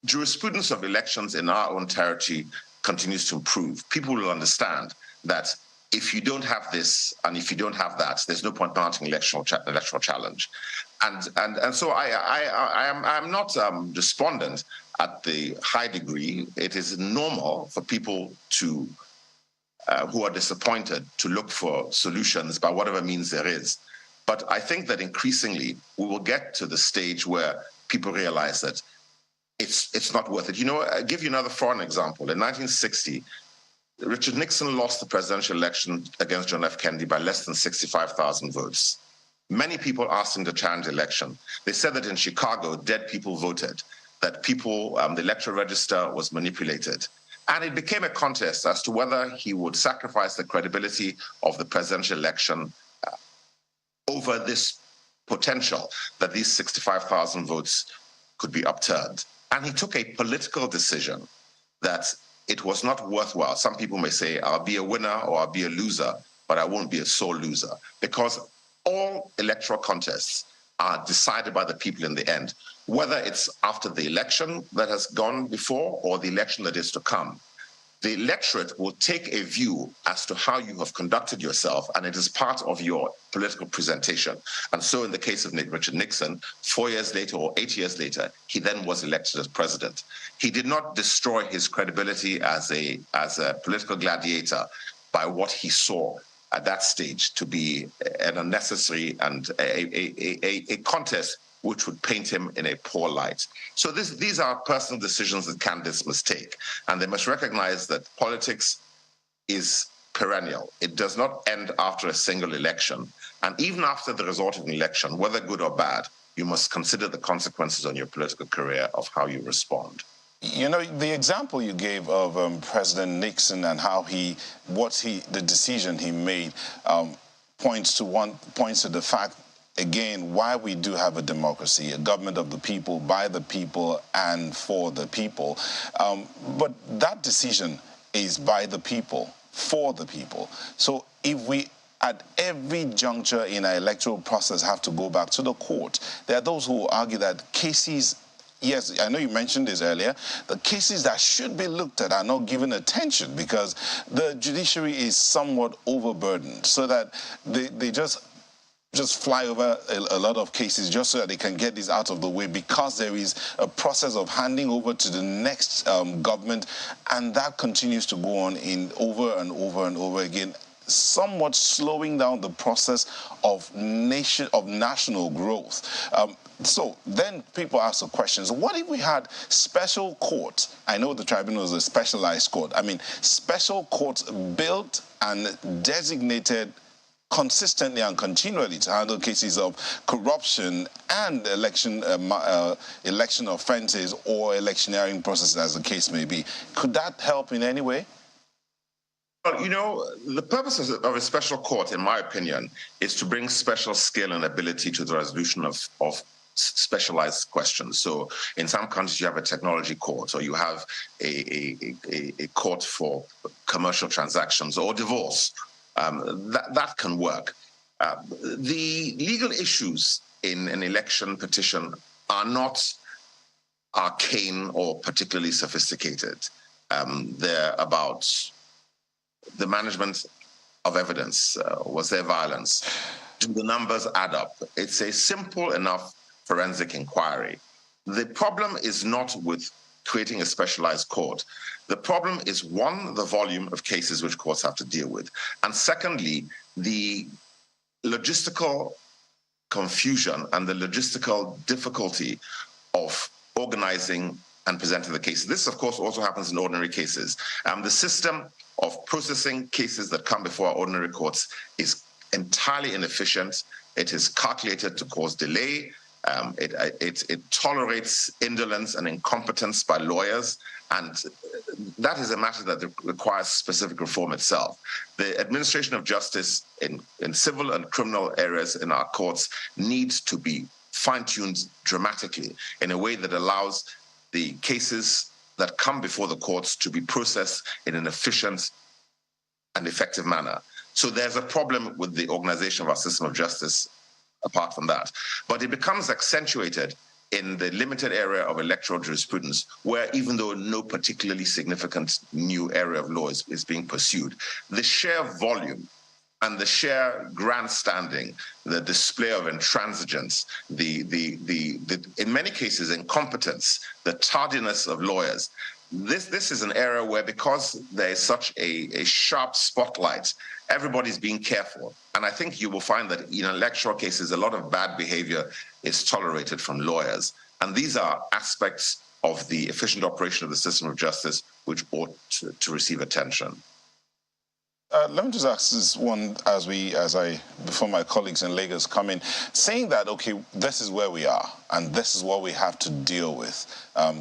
jurisprudence of elections in our own territory continues to improve, people will understand that if you don't have this and if you don't have that, there's no point mounting electoral challenge. And so I'm not despondent at the high degree. It is normal for people to who are disappointed to look for solutions by whatever means there is. But I think that increasingly we will get to the stage where people realize that it's not worth it. You know, I'll give you another foreign example. In 1960, Richard Nixon lost the presidential election against John F. Kennedy by less than 65,000 votes. Many people asked him to challenge the election. They said that in Chicago, dead people voted, that the electoral register was manipulated. And it became a contest as to whether he would sacrifice the credibility of the presidential election over this potential that these 65,000 votes could be upturned. And he took a political decision that it was not worthwhile. Some people may say, I'll be a winner or I'll be a loser, but I won't be a sole loser, because all electoral contests are decided by the people in the end, whether it's after the election that has gone before or the election that is to come. The electorate will take a view as to how you have conducted yourself, and it is part of your political presentation. And so in the case of Richard Nixon, 4 years later or 8 years later, he then was elected as president. He did not destroy his credibility as a political gladiator by what he saw at that stage to be an unnecessary and a contest which would paint him in a poor light. So these are personal decisions that candidates must take. And they must recognize that politics is perennial. It does not end after a single election. And even after the result of an election, whether good or bad, you must consider the consequences on your political career of how you respond. You know, the example you gave of President Nixon and how the decision he made points to the fact, again, why we do have a democracy, a government of the people, by the people, and for the people. But that decision is by the people, for the people. So if we, at every juncture in our electoral process, have to go back to the court, there are those who argue that cases, yes, I know you mentioned this earlier, the cases that should be looked at are not given attention because the judiciary is somewhat overburdened, so that they just fly over a lot of cases just so that they can get these out of the way, because there is a process of handing over to the next government, and that continues to go on in over and over and over again, somewhat slowing down the process of national growth. So then people ask the questions, what if we had special courts? I know the tribunal is a specialized court. I mean, special courts built and designated consistently and continually to handle cases of corruption and election offenses or electioneering processes, as the case may be. Could that help in any way? Well, you know, the purpose of a special court, in my opinion, is to bring special skill and ability to the resolution of specialized questions. So in some countries you have a technology court, or you have a court for commercial transactions or divorce. That can work. The legal issues in an election petition are not arcane or particularly sophisticated. They're about the management of evidence. Was there violence? Do the numbers add up? It's a simple enough forensic inquiry. The problem is not with creating a specialized court. The problem is, one, the volume of cases which courts have to deal with, and secondly, the logistical confusion and the logistical difficulty of organizing and presenting the cases. This, of course, also happens in ordinary cases. The system of processing cases that come before our ordinary courts is entirely inefficient. It is calculated to cause delay. It tolerates indolence and incompetence by lawyers, and that is a matter that requires specific reform itself. The administration of justice in civil and criminal areas in our courts needs to be fine-tuned dramatically in a way that allows the cases that come before the courts to be processed in an efficient and effective manner. So there's a problem with the organization of our system of justice apart from that. But it becomes accentuated in the limited area of electoral jurisprudence, where even though no particularly significant new area of law is being pursued, the sheer volume and the sheer grandstanding, the display of intransigence, in many cases incompetence, the tardiness of lawyers. This is an area where, because there is such a sharp spotlight, everybody's being careful. And I think you will find that in electoral cases, a lot of bad behavior is tolerated from lawyers. And these are aspects of the efficient operation of the system of justice which ought to receive attention. Let me just ask this one before my colleagues in Lagos come in, saying that, okay, this is where we are and this is what we have to deal with.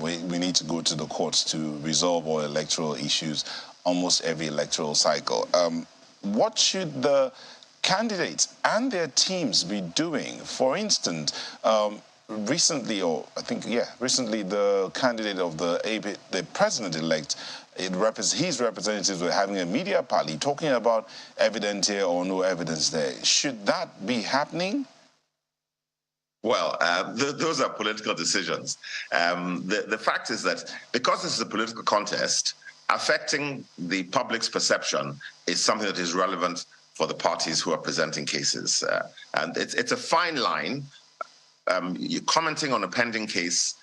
We need to go to the courts to resolve all electoral issues almost every electoral cycle. What should the candidates and their teams be doing? For instance, recently the candidate of the president-elect, his representatives were having a media party talking about evidence here or no evidence there. Should that be happening? Well, those are political decisions. The fact is that because this is a political contest, affecting the public's perception is something that is relevant for the parties who are presenting cases. And it's a fine line. You're commenting on a pending case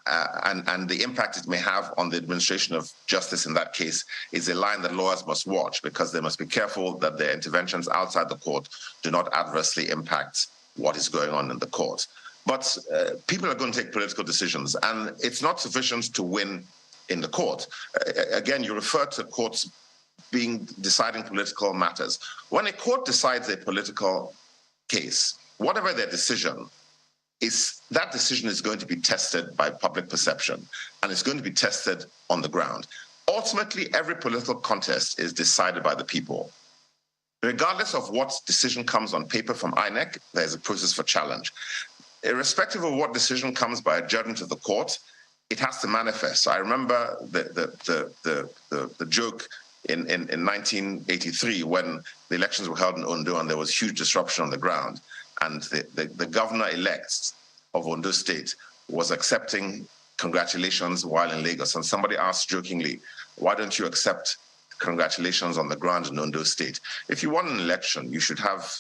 and the impact it may have on the administration of justice in that case is a line that lawyers must watch, because they must be careful that their interventions outside the court do not adversely impact what is going on in the court. But people are going to take political decisions, and it's not sufficient to win in the court. Again, you refer to courts deciding political matters. When a court decides a political case, whatever their decision is, that decision is going to be tested by public perception, and it's going to be tested on the ground. Ultimately, every political contest is decided by the people. Regardless of what decision comes on paper from INEC, there's a process for challenge. Irrespective of what decision comes by a judgment of the court, it has to manifest. I remember the joke in 1983 when the elections were held in Ondo and there was huge disruption on the ground, and the governor-elect of Ondo State was accepting congratulations while in Lagos, and somebody asked jokingly, why don't you accept congratulations on the ground in Ondo State? If you won an election, you should have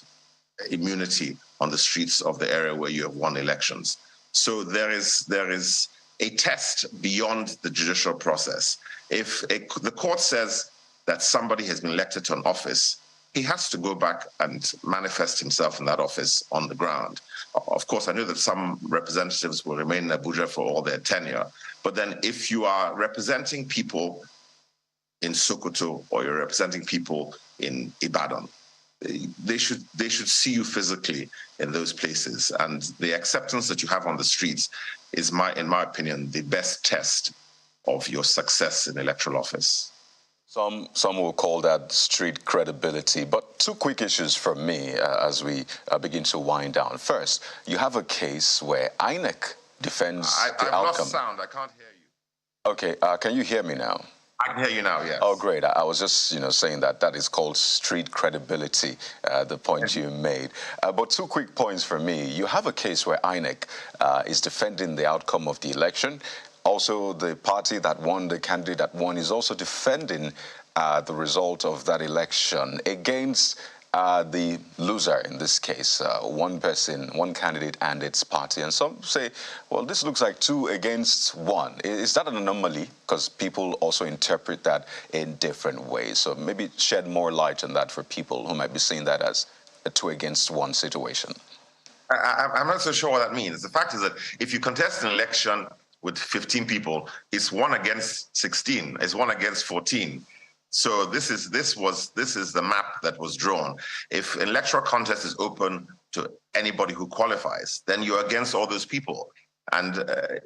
immunity on the streets of the area where you have won elections. So there is a test beyond the judicial process. If the court says that somebody has been elected to an office, he has to go back and manifest himself in that office on the ground. Of course, I know that some representatives will remain in Abuja for all their tenure, but then if you are representing people in Sokoto or you're representing people in Ibadan, they should see you physically in those places. And the acceptance that you have on the streets is, in my opinion, the best test of your success in electoral office. Some will call that street credibility. But two quick issues from me as we begin to wind down. First, you have a case where INEC defends the outcome. I've lost sound. I can't hear you. Okay, can you hear me now? I can hear you now, yes. Oh, great. I was just, saying that is called street credibility, the point you made. But two quick points for me. You have a case where INEC is defending the outcome of the election. Also, the party that won, the candidate that won, is also defending the result of that election against the loser in this case, one person, one candidate and its party. And some say, well, this looks like 2 against 1. Is that an anomaly? Because people also interpret that in different ways. So maybe shed more light on that for people who might be seeing that as a 2 against 1 situation. I'm not so sure what that means. The fact is that if you contest an election with 15 people, it's 1 against 16, it's 1 against 14. So this is the map that was drawn. If an electoral contest is open to anybody who qualifies, then you're against all those people. And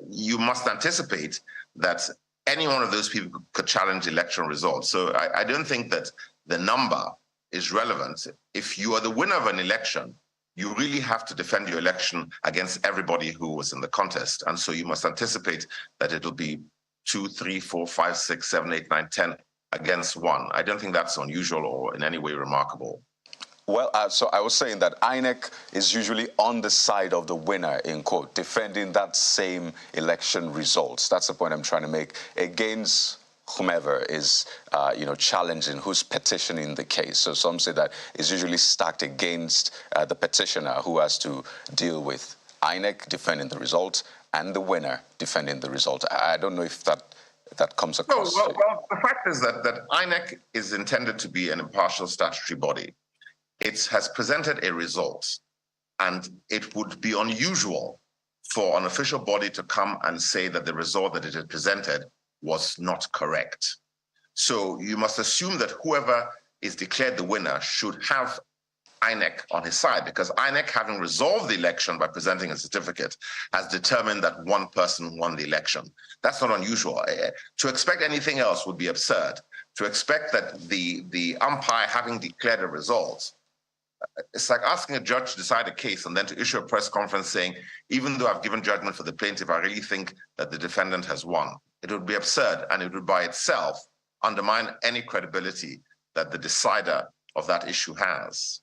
you must anticipate that any one of those people could challenge election results. So I don't think that the number is relevant. If you are the winner of an election, you really have to defend your election against everybody who was in the contest. And so you must anticipate that it'll be 2, 3, 4, 5, 6, 7, 8, 9, 10 against 1. I don't think that's unusual or in any way remarkable. Well, so I was saying that INEC is usually on the side of the winner, in quote, defending that same election results. That's the point I'm trying to make, against whomever is, challenging, who's petitioning the case. So some say that it's usually stacked against the petitioner who has to deal with INEC defending the result and the winner defending the result. I don't know if that comes across. No, well, the fact is that INEC is intended to be an impartial statutory body. It has presented a result, and it would be unusual for an official body to come and say that the result that it had presented was not correct. So you must assume that whoever is declared the winner should have INEC on his side, because INEC, having resolved the election by presenting a certificate, has determined that one person won the election. That's not unusual. To expect anything else would be absurd. To expect that the umpire, having declared a result, it's like asking a judge to decide a case and then to issue a press conference saying, even though I've given judgment for the plaintiff, I really think that the defendant has won. It would be absurd, and it would by itself undermine any credibility that the decider of that issue has.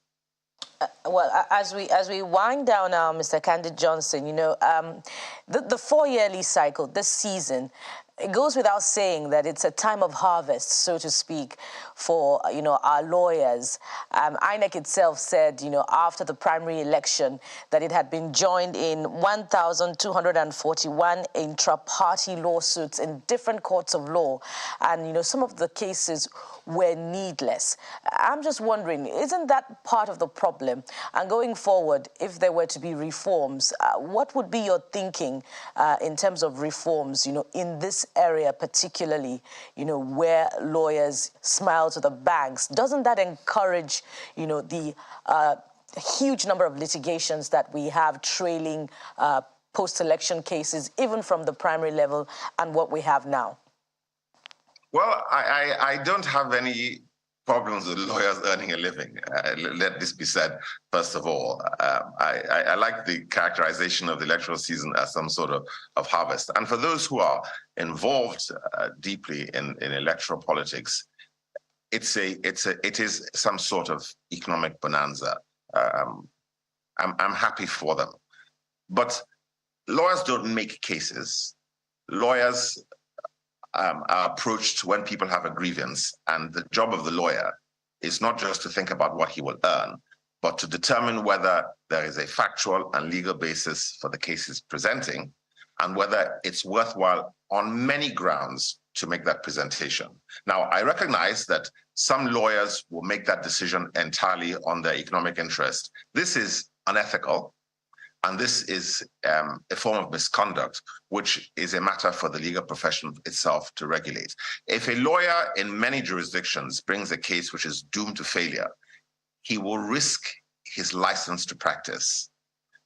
Well, as we wind down now, Mr. Candid Johnson, the 4-yearly cycle, this season, it goes without saying that it's a time of harvest, so to speak, for, our lawyers. INEC itself said, after the primary election, that it had been joined in 1,241 intra-party lawsuits in different courts of law. And, some of the cases were needless. I'm just wondering, isn't that part of the problem? And going forward, if there were to be reforms, what would be your thinking in terms of reforms, in this area particularly, where lawyers smile to the banks? Doesn't that encourage, the huge number of litigations that we have trailing post-election cases, even from the primary level, and what we have now? Well, I don't have any problems with lawyers earning a living. Let this be said, first of all. I like the characterization of the electoral season as some sort of harvest. And for those who are involved deeply in electoral politics, it is some sort of economic bonanza. I'm happy for them. But lawyers don't make cases. Lawyers are approached when people have a grievance, and the job of the lawyer is not just to think about what he will earn, but to determine whether there is a factual and legal basis for the case he's presenting, and whether it's worthwhile on many grounds to make that presentation. Now, I recognize that some lawyers will make that decision entirely on their economic interest. This is unethical. And this is a form of misconduct, which is a matter for the legal profession itself to regulate. If a lawyer in many jurisdictions brings a case which is doomed to failure, he will risk his license to practice,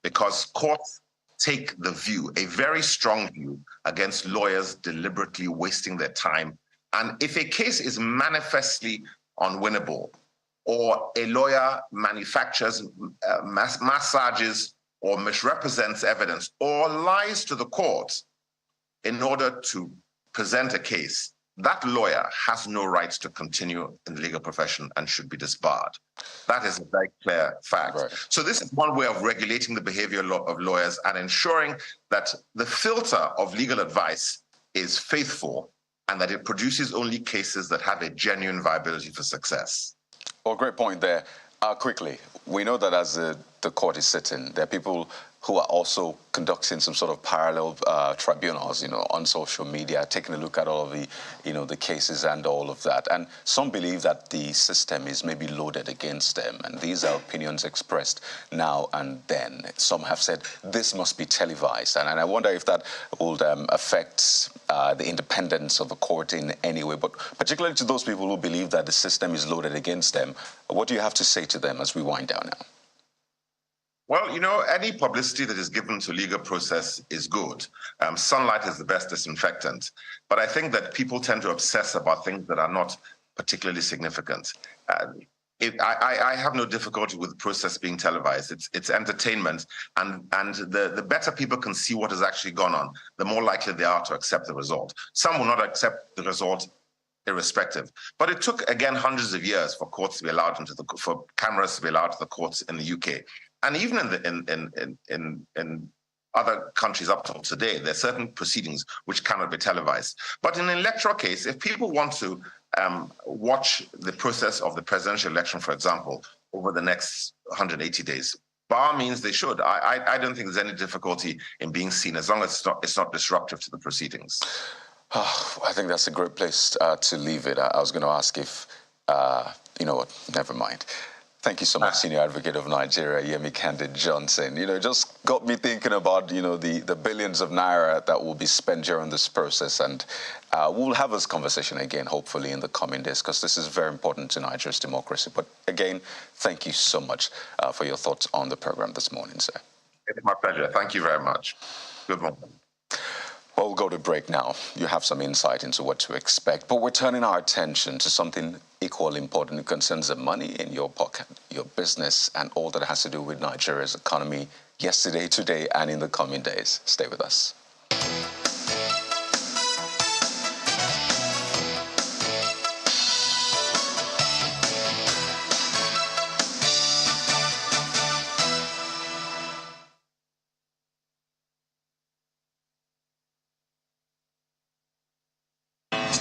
because courts take the view, a very strong view, against lawyers deliberately wasting their time. And if a case is manifestly unwinnable, or a lawyer manufactures massages or misrepresents evidence, or lies to the court in order to present a case, that lawyer has no rights to continue in the legal profession and should be disbarred. That is a very clear fact. Right. So this is one way of regulating the behavior of lawyers and ensuring that the filter of legal advice is faithful and that it produces only cases that have a genuine viability for success. Well, great point there. Quickly, we know that as the court is sitting, there are people who are also conducting some sort of parallel tribunals, on social media, taking a look at all of the, the cases and all of that. And some believe that the system is maybe loaded against them. And these are opinions expressed now and then. Some have said this must be televised. And I wonder if that would affect the independence of a court in any way. But particularly to those people who believe that the system is loaded against them, what do you have to say to them as we wind down now? Well, any publicity that is given to legal process is good. Sunlight is the best disinfectant. But I think that people tend to obsess about things that are not particularly significant. I have no difficulty with the process being televised. It's entertainment. And the better people can see what has actually gone on, the more likely they are to accept the result. Some will not accept the result irrespective. But it took, again, hundreds of years for courts to be allowed for cameras to be allowed to the courts in the UK. And even in other countries up till today, there are certain proceedings which cannot be televised. But in an electoral case, if people want to watch the process of the presidential election, for example, over the next 180 days, by all means, they should. I don't think there's any difficulty in being seen, as long as it's not disruptive to the proceedings. I think that's a great place to leave it. I was going to ask if, you know what, never mind. Thank you so much, Senior Advocate of Nigeria, Yemi Candid Johnson. Just got me thinking about, the billions of naira that will be spent during this process. And we'll have this conversation again, hopefully, in the coming days, because this is very important to Nigeria's democracy. But again, thank you so much for your thoughts on the program this morning, sir. It's my pleasure. Thank you very much. Good morning. Well, we'll go to break now. You have some insight into what to expect, but we're turning our attention to something equally important. It concerns the money in your pocket, your business, and all that has to do with Nigeria's economy yesterday, today, and in the coming days. Stay with us.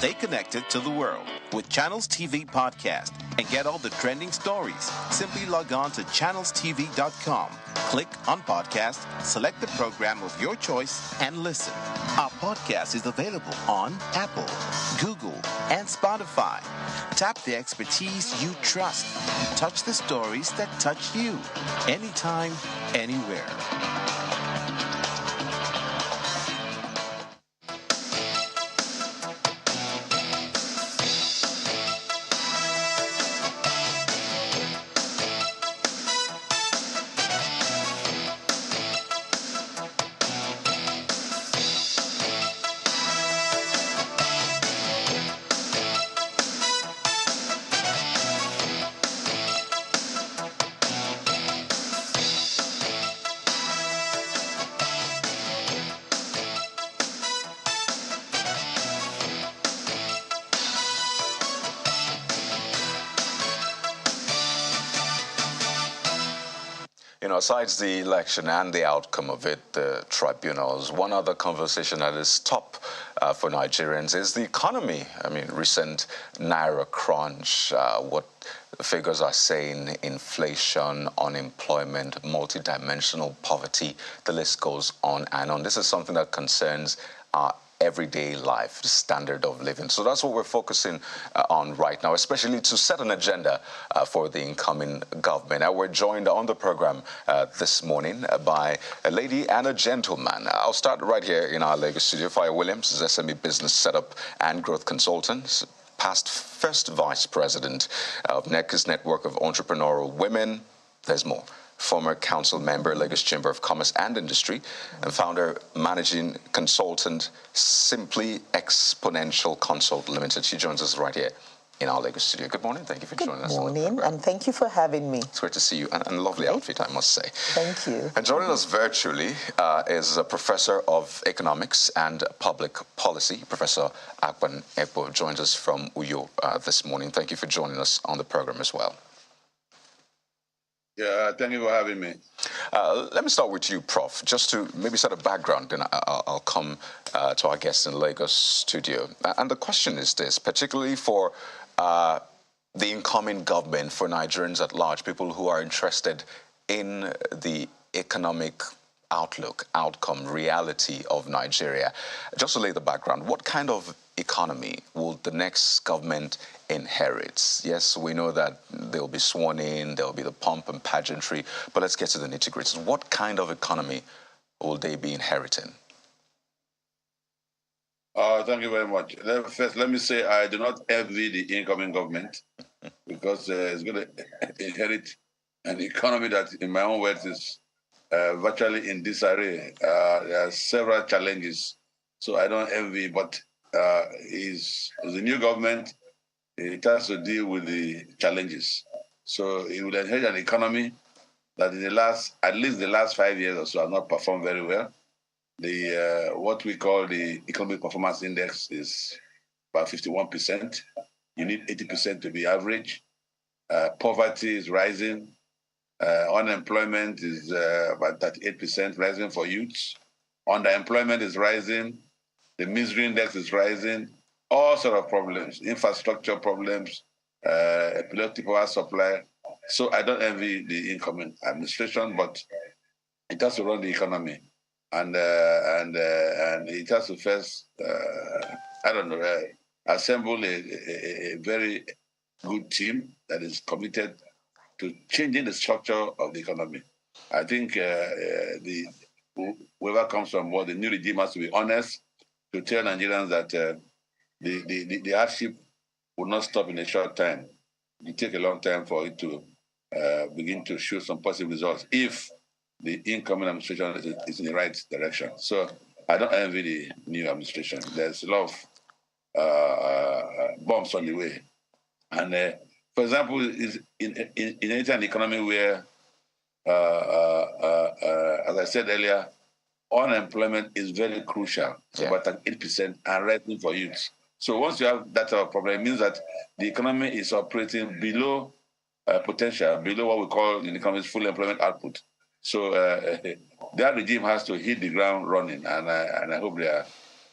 Stay connected to the world with Channels TV Podcast and get all the trending stories. Simply log on to channelstv.com. Click on podcast, select the program of your choice, and listen. Our podcast is available on Apple, Google, and Spotify. Tap the expertise you trust. Touch the stories that touch you. Anytime, anywhere. You know, aside the election and the outcome of it, the tribunals, one other conversation that is top for Nigerians is the economy. I mean, recent Naira crunch, what figures are saying, inflation, unemployment, multidimensional poverty, the list goes on and on. This is something that concerns our everyday life, the standard of living. So that's what we're focusing on right now, especially to set an agenda for the incoming government. And we're joined on the program this morning by a lady and a gentleman. I'll start right here in our Lagos studio. Fire Williams is SME Business Setup and Growth Consultant, past first vice president of NEC's Network of Entrepreneurial Women. There's more. Former council member, Lagos Chamber of Commerce and Industry, and founder, managing consultant, Simply Exponential Consult Limited. She joins us right here in our Lagos studio. Good morning. Thank you for joining us. Good morning, and thank you for having me. It's great to see you, and a lovely outfit, I must say. Thank you. And joining us virtually is a professor of economics and public policy. Professor Akpan Ekpo joins us from Uyo this morning. Thank you for joining us on the program as well. Yeah, thank you for having me. Let me start with you, Prof, just to maybe set a background, then I'll come to our guest in the Lagos studio. And the question is this, particularly for the incoming government, for Nigerians at large, people who are interested in the economic outlook, outcome, reality of Nigeria. Just to lay the background, what kind of economy will the next government inherit? Yes, we know that they'll be sworn in, there'll be the pomp and pageantry, but let's get to the nitty-gritty. What kind of economy will they be inheriting? Thank you very much. First, let me say I do not envy the incoming government because it's going to inherit an economy that, in my own words, is virtually in disarray. There are several challenges, so I don't envy, but is the new government, it has to deal with the challenges. So it will inherit an economy that in at least the last 5 years or so, has not performed very well. The what we call the economic performance index is about 51%. You need 80% to be average. Poverty is rising. Unemployment is about 38% rising for youths. Underemployment is rising. The misery index is rising. All sort of problems, infrastructure problems, epileptic power supply. So I don't envy the incoming administration, but it has to run the economy, and it has to first, assemble a very good team that is committed to changing the structure of the economy. I think whoever comes from board, the new regime has to be honest to tell Nigerians that the hardship will not stop in a short time. It will take a long time for it to begin to show some positive results if the incoming administration is in the right direction. So I don't envy the new administration. There's a lot of bumps on the way. And for example, in an economy where, as I said earlier, unemployment is very crucial. It's about 8% and rising for youth. So once you have that problem, it means that the economy is operating below potential, below what we call in economics full employment output. So that regime has to hit the ground running, and I hope they're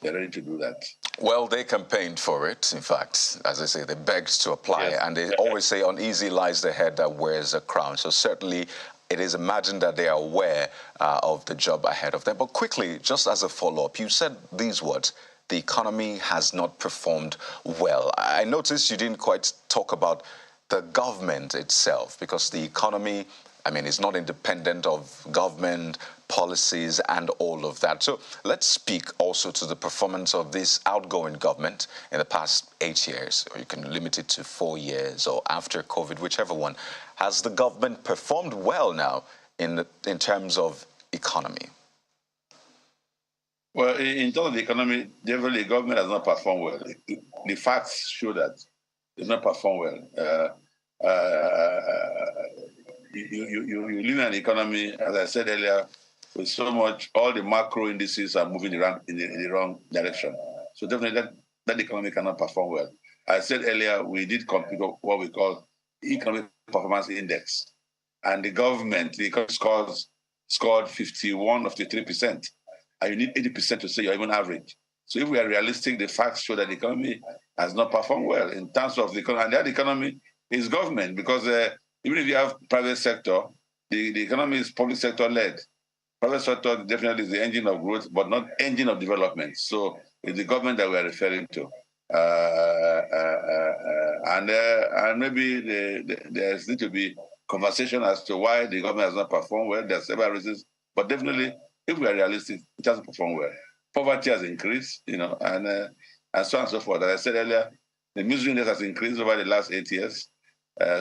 ready to do that. Well, they campaigned for it, in fact. As I say, they begged to apply, Yes. and they always say, uneasy lies the head that wears a crown. So certainly it is imagined that they are aware of the job ahead of them. But quickly, just as a follow-up, you said these words, the economy has not performed well. I noticed you didn't quite talk about the government itself, because the economy, I mean, is not independent of government policies and all of that. So let's speak also to the performance of this outgoing government in the past 8 years, or you can limit it to 4 years, or after COVID, whichever one. Has the government performed well now in terms of economy? Well, in terms of the economy, definitely the government has not performed well. The facts show that it's not performed well. You live in an economy, as I said earlier, with so much, all the macro indices are moving around in the wrong direction. So definitely that economy cannot perform well. I said earlier, we did compute what we call economic performance index. And the government, the economy scored 51 of the 3%. And you need 80% to say you're even average. So if we are realistic, the facts show that the economy has not performed well in terms of the economy. And that economy is government, because even if you have private sector, the economy is public sector led. Private sector definitely is the engine of growth, but not engine of development. So it's the government that we are referring to. And maybe there needs to be conversation as to why the government has not performed well. There are several reasons, but definitely, if we are realistic, it hasn't performed well. Poverty has increased, and so on and so forth. As I said earlier, the misery index has increased over the last 8 years.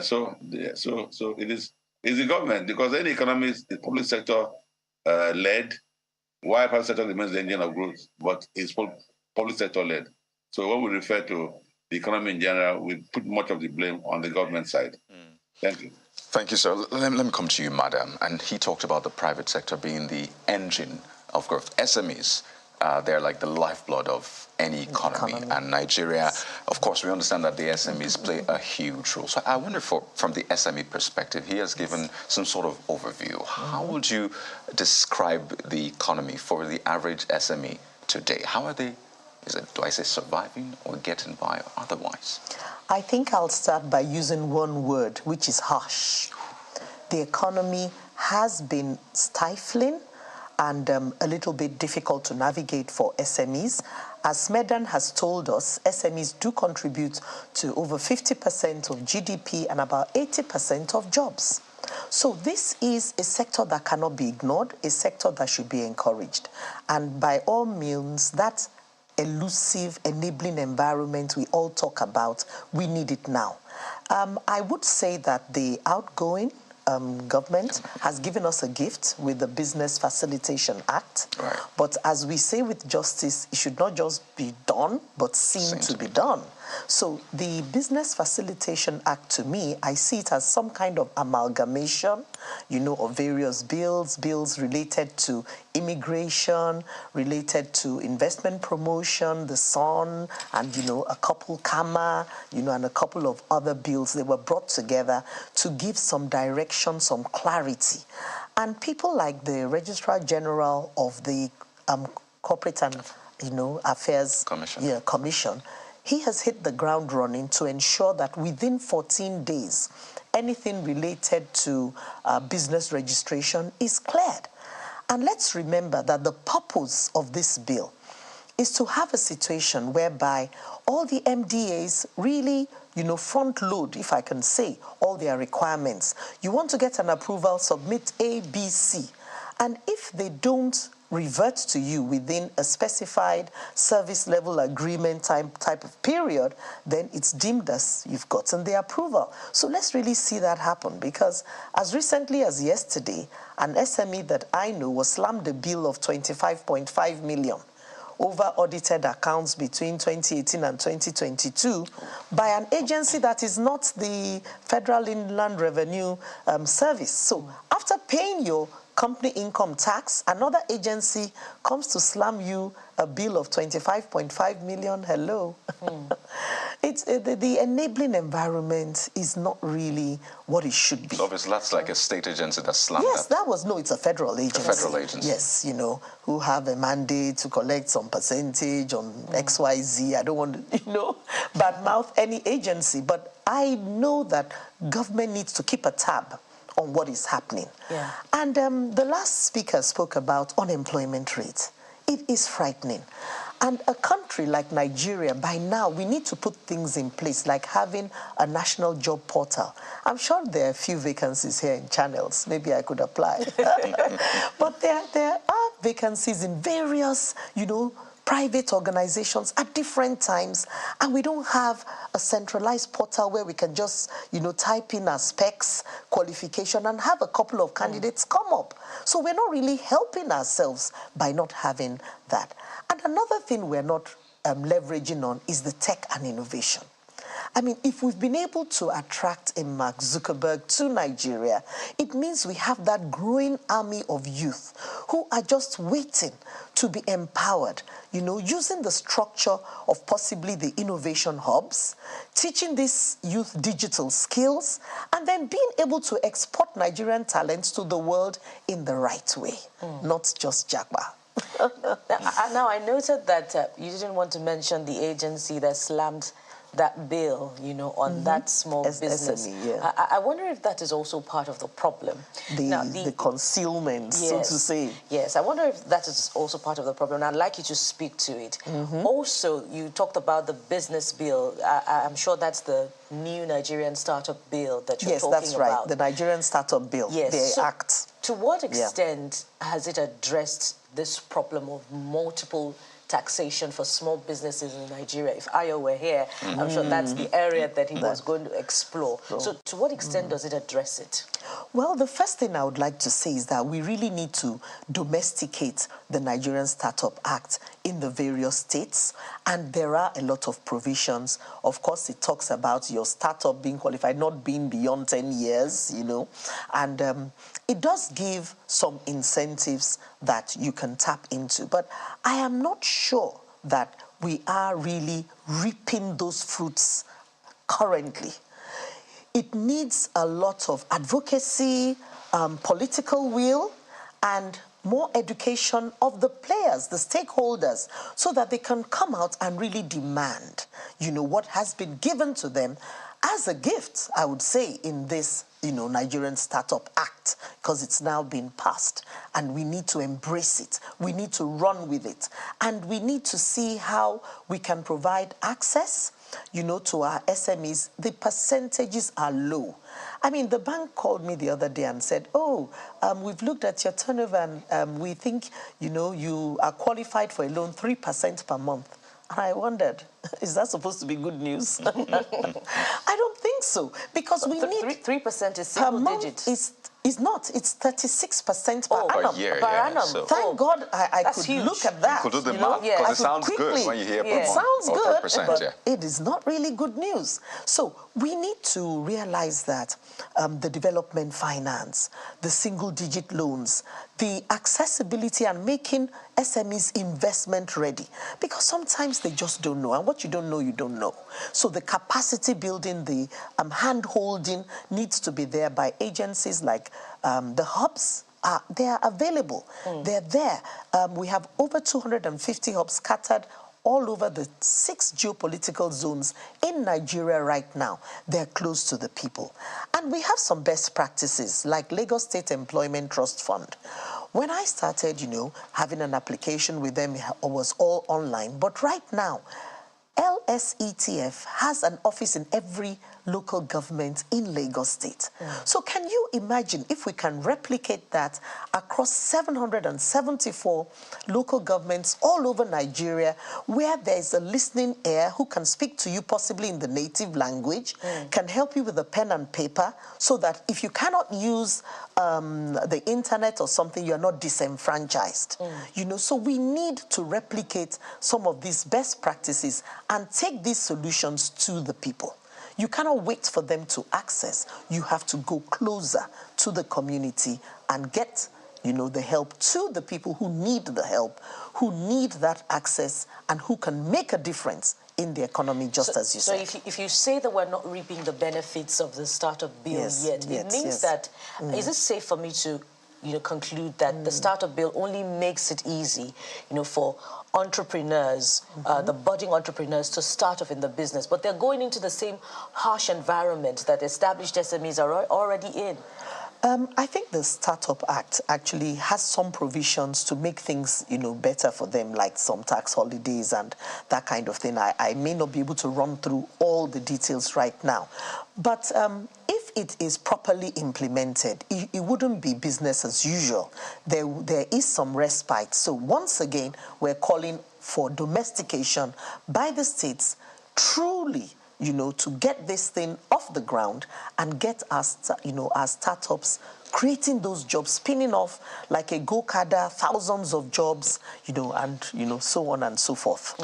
So it's the government, because any economy is public sector led, while private sector remains the engine of growth, but it's public sector led. So when we refer to the economy in general, we put much of the blame on the government side. Thank you. Thank you, sir. Let me come to you, madam. And he talked about the private sector being the engine of growth. SMEs, they're like the lifeblood of any economy. And Nigeria, of course, we understand that the SMEs play a huge role. So I wonder, from the SME perspective, he has given some sort of overview. How would you describe the economy for the average SME today? How are they, do I say surviving or getting by or otherwise? I think I'll start by using one word, which is harsh. The economy has been stifling and a little bit difficult to navigate for SMEs. As Medan has told us, SMEs do contribute to over 50% of GDP and about 80% of jobs. So this is a sector that cannot be ignored, a sector that should be encouraged. And by all means, that elusive, enabling environment we all talk about, we need it now. I would say that the outgoing government has given us a gift with the Business Facilitation Act. Right. But as we say with justice, it should not just be done, but seem to be done. So the Business Facilitation Act, to me, I see it as some kind of amalgamation, of various bills related to immigration, related to investment promotion, the SON, and, a couple KAMA, and a couple of other bills. They were brought together to give some direction, some clarity. And people like the Registrar General of the Corporate and, Affairs Commission, he has hit the ground running to ensure that within 14 days, anything related to business registration is cleared. And let's remember that the purpose of this bill is to have a situation whereby all the MDAs really, front load, if I can say, all their requirements. You want to get an approval, submit A, B, C. And if they don't revert to you within a specified service level agreement type of period, then it's deemed as you've gotten the approval. So let's really see that happen, because as recently as yesterday, an SME that I know was slammed a bill of 25.5 million over audited accounts between 2018 and 2022 by an agency that is not the Federal Inland Revenue Service. So after paying your company income tax, another agency comes to slam you a bill of 25.5 million. Hello. it's the enabling environment is not really what it should be. So obviously that's like a state agency that slammed Yes, that was, no, it's a federal agency. A federal agency. Yes, you know, who have a mandate to collect some percentage on XYZ. I don't want to, you know, badmouth any agency, but I know that government needs to keep a tab on what is happening. Yeah. And the last speaker spoke about unemployment rates. It is frightening. And a country like Nigeria, by now, we need to put things in place, like having a national job portal. I'm sure there are a few vacancies here in channels. Maybe I could apply. But there are vacancies in various, you know, private organizations at different times, and we don't have a centralized portal where we can just, you know, type in our specs, qualification, and have a couple of candidates come up. So we're not really helping ourselves by not having that. And another thing we're not leveraging on is the tech and innovation. I mean, if we've been able to attract a Mark Zuckerberg to Nigeria, it means we have that growing army of youth who are just waiting to be empowered, you know, using the structure of possibly the innovation hubs, teaching these youth digital skills, and then being able to export Nigerian talents to the world in the right way, not just Jagba. Now, I noted that you didn't want to mention the agency that slammed that bill, you know, on that small business. SME, yeah. I wonder if that is also part of the problem. The concealment, yes, so to say. Yes, I wonder if that is also part of the problem. I'd like you to speak to it. Also, you talked about the business bill. I'm sure that's the new Nigerian startup bill that you're talking about. Yes, that's right, the Nigerian startup bill, the act. To what extent has it addressed this problem of multiple taxation for small businesses in Nigeria? If Ayo were here, I'm sure that's the area that he was going to explore. So to what extent does it address it? Well, the first thing I would like to say is that we really need to domesticate the Nigerian Startup Act in the various states, and there are a lot of provisions. Of course, it talks about your startup being qualified, not being beyond 10 years, you know, and it does give some incentives that you can tap into, but I am not sure that we are really reaping those fruits currently. It needs a lot of advocacy, political will, and more education of the players, the stakeholders, so that they can come out and really demand, you know, what has been given to them as a gift, I would say, in this, you know, Nigerian Startup Act, because it's now been passed, and we need to embrace it. We need to run with it, and we need to see how we can provide access, you know, to our SMEs. The percentages are low. I mean, the bank called me the other day and said, oh, we've looked at your turnover and we think, you know, you are qualified for a loan 3% per month. And I wondered, is that supposed to be good news? I don't think so, because we need 3% is single digit. Is not. It's 36% per annum. Per year, per annum. So. Thank God I could huge. look at that. You could do the you know? math, because it sounds quickly. good when you hear per It month. sounds Or good, 3%, but it is not really good news. So we need to realize that the development finance, the single-digit loans, the accessibility and making SMEs investment ready, because sometimes they just don't know, and what you don't know, you don't know. So the capacity building, the hand-holding needs to be there by agencies like the hubs. They are available. They're there. We have over 250 hubs scattered all over the 6 geopolitical zones in Nigeria right now. They're close to the people. And we have some best practices, like Lagos State Employment Trust Fund. When I started, you know, having an application with them, it was all online. But right now, LSETF has an office in every local government in Lagos State. So can you imagine if we can replicate that across 774 local governments all over Nigeria, where there's a listening ear who can speak to you possibly in the native language, can help you with a pen and paper, so that if you cannot use the internet or something, you're not disenfranchised. You know, so we need to replicate some of these best practices and take these solutions to the people. You cannot wait for them to access. You have to go closer to the community and get, you know, the help to the people who need the help, who need that access, and who can make a difference in the economy, just as you said. So if you say that we're not reaping the benefits of the startup bill yet, it means that, is it safe for me to conclude that the startup bill only makes it easy, for entrepreneurs, the budding entrepreneurs to start off in the business, but they're going into the same harsh environment that established SMEs are already in? I think the Startup Act actually has some provisions to make things, better for them, like some tax holidays and that kind of thing. I may not be able to run through all the details right now. But if it is properly implemented, it wouldn't be business as usual. There is some respite. So once again, we're calling for domestication by the states, truly, to get this thing off the ground and get our startups creating those jobs, spinning off like a go-carder, thousands of jobs, and, so on and so forth.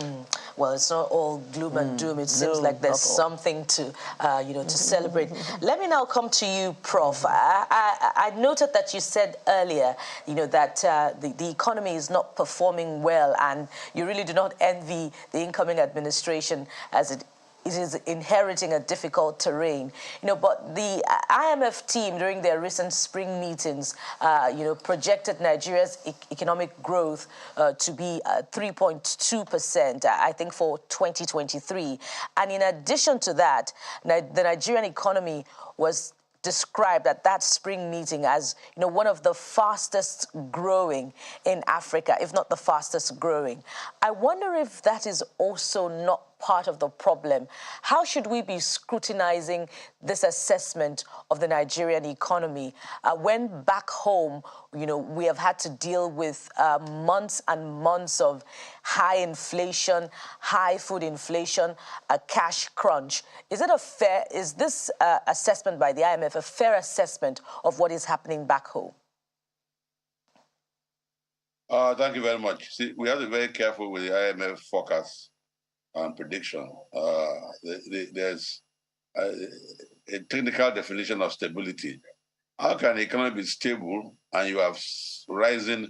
Well, it's not all gloom and doom. It seems like there's something to, to celebrate. Let me now come to you, Prof. I noted that you said earlier, that the economy is not performing well, and you really do not envy the incoming administration as it is inheriting a difficult terrain, but the IMF team during their recent spring meetings, projected Nigeria's economic growth to be 3.2%, I think, for 2023. And in addition to that, the Nigerian economy was described at that spring meeting as, one of the fastest growing in Africa, if not the fastest growing. I wonder if that is also not part of the problem. How should we be scrutinizing this assessment of the Nigerian economy when back home, we have had to deal with months and months of high inflation, high food inflation, a cash crunch? Is this assessment by the IMF a fair assessment of what is happening back home? Thank you very much. See, we have to be very careful with the IMF forecast and prediction. There's a technical definition of stability. How can the economy be stable and you have rising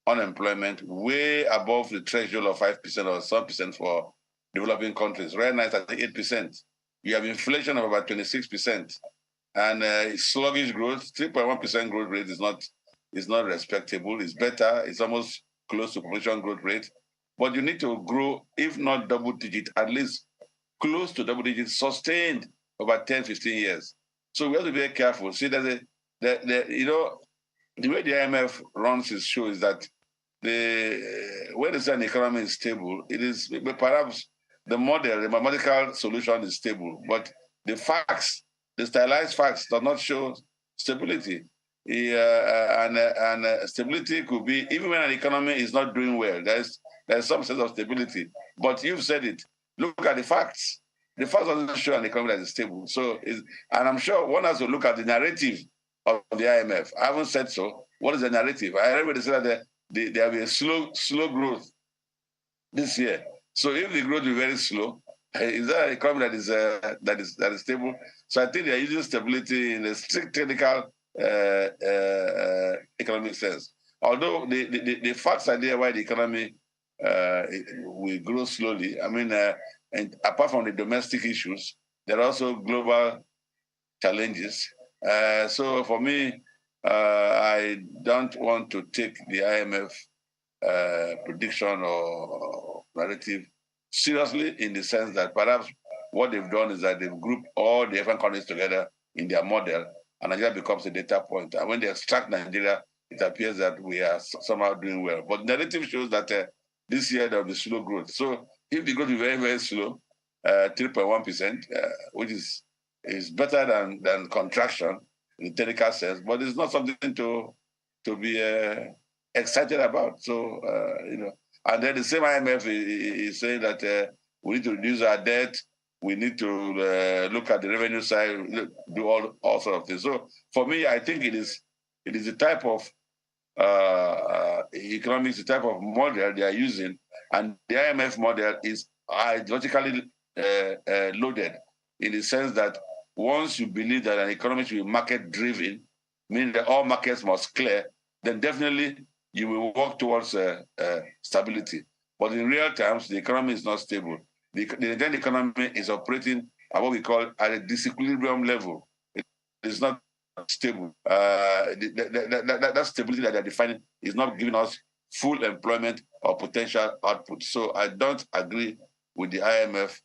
unemployment way above the threshold of 5% or some percent for developing countries? Right now it's at 8%. You have inflation of about 26%. And sluggish growth, 3.1% growth rate is not respectable. It's better. It's almost close to population growth rate. But you need to grow, if not double digit, at least close to double digit, sustained over 10, 15 years. So we have to be very careful. See, the way the IMF runs its show is that when they say an economy is stable, it is perhaps the mathematical solution is stable, but the facts, the stylized facts, do not show stability. And stability could be, even when an economy is not doing well, there's some sense of stability. But you've said it. Look at the facts. The facts doesn't show an economy that is stable. And I'm sure one has to look at the narrative of the IMF. I haven't said so. What is the narrative? I already said that there will be a slow growth this year. So if the growth is very slow, is that an economy that is stable? So I think they are using stability in a strict technical economic sense. Although the facts are there why the economy will grow slowly. I mean, and apart from the domestic issues, there are also global challenges. So for me, I don't want to take the IMF prediction or narrative seriously, in the sense that perhaps what they've done is that they've grouped all the different countries together in their model, and Nigeria becomes a data point. And when they extract Nigeria, it appears that we are somehow doing well. But the narrative shows that this year there will be slow growth. So if the growth is very, very slow, 3.1%, which is better than contraction in the technical sense, but it's not something to be excited about. So, and then the same IMF is saying that we need to reduce our debt, we need to look at the revenue side, do all sorts of things. So for me, I think it is the type of economics, the type of model they are using, and the IMF model is ideologically loaded, in the sense that once you believe that an economy should be market-driven, meaning that all markets must clear, then definitely you will work towards stability. But in real terms, the economy is not stable. the Nigerian economy is operating at what we call at a disequilibrium level. It is not stable. That stability that they're defining is not giving us full employment or potential output. So I don't agree with the IMF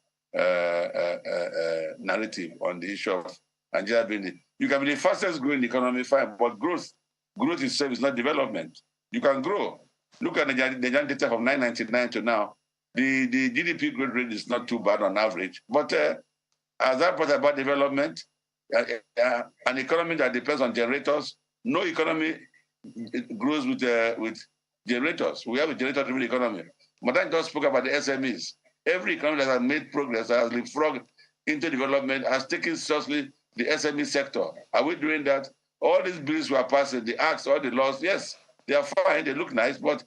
narrative on the issue of Nigeria being you can be the fastest growing economy, fine, but growth itself is not development. You can grow. Look at the Nigerian data from 1999 to now. The GDP growth rate is not too bad on average. But as that part about development, an economy that depends on generators, no economy grows with generators. We have a generator-driven economy. Madam just spoke about the SMEs. Every economy that has made progress, that has leapfrogged into development, has taken seriously the SME sector. Are we doing that? All these bills we are passing, the acts, all the laws, yes, they are fine, they look nice, but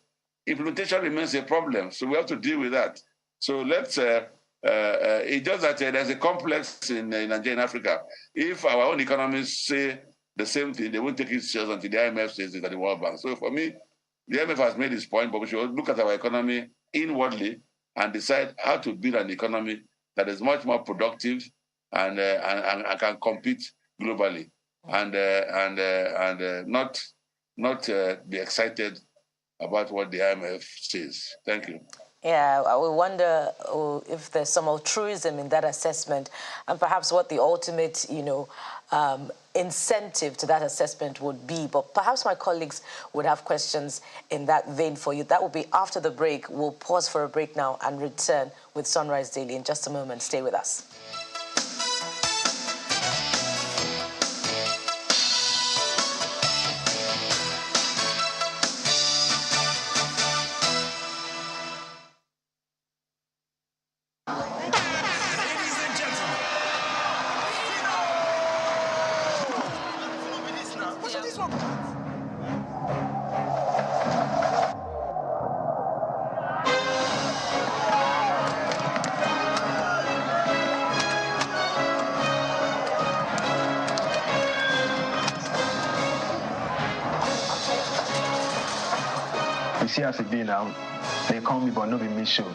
implementation remains a problem. So we have to deal with that. So let's, it's just that there's a complex in Nigeria and Africa. If our own economists say the same thing, they won't take it serious until the IMF says it at the World Bank. So for me, the IMF has made its point, but we should look at our economy inwardly and decide how to build an economy that is much more productive and can compete globally, and not be excited about what the IMF says. Thank you. Yeah, I would wonder if there's some altruism in that assessment, and perhaps what the ultimate, incentive to that assessment would be. But perhaps my colleagues would have questions in that vein for you. That will be after the break. We'll pause for a break now and return with Sunrise Daily in just a moment. Stay with us. See as it be now, they call me but no be me show.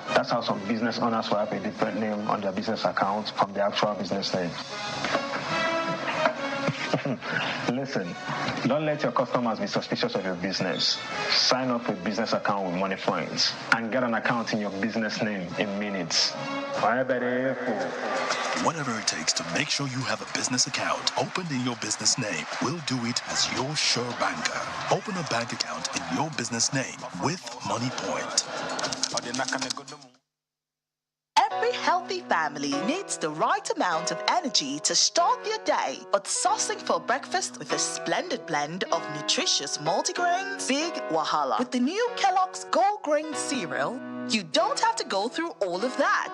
That's how some business owners will have a different name on their business account from the actual business name. Listen, don't let your customers be suspicious of your business. Sign up a business account with Money Points and get an account in your business name in minutes. Whatever it takes to make sure you have a business account opened in your business name, we'll do it as your sure banker. Open a bank account in your business name with Money Point. Every healthy family needs the right amount of energy to start their day, but sourcing for breakfast with a splendid blend of nutritious multigrains, big wahala. With the new Kellogg's Gold Grain cereal, you don't have to go through all of that.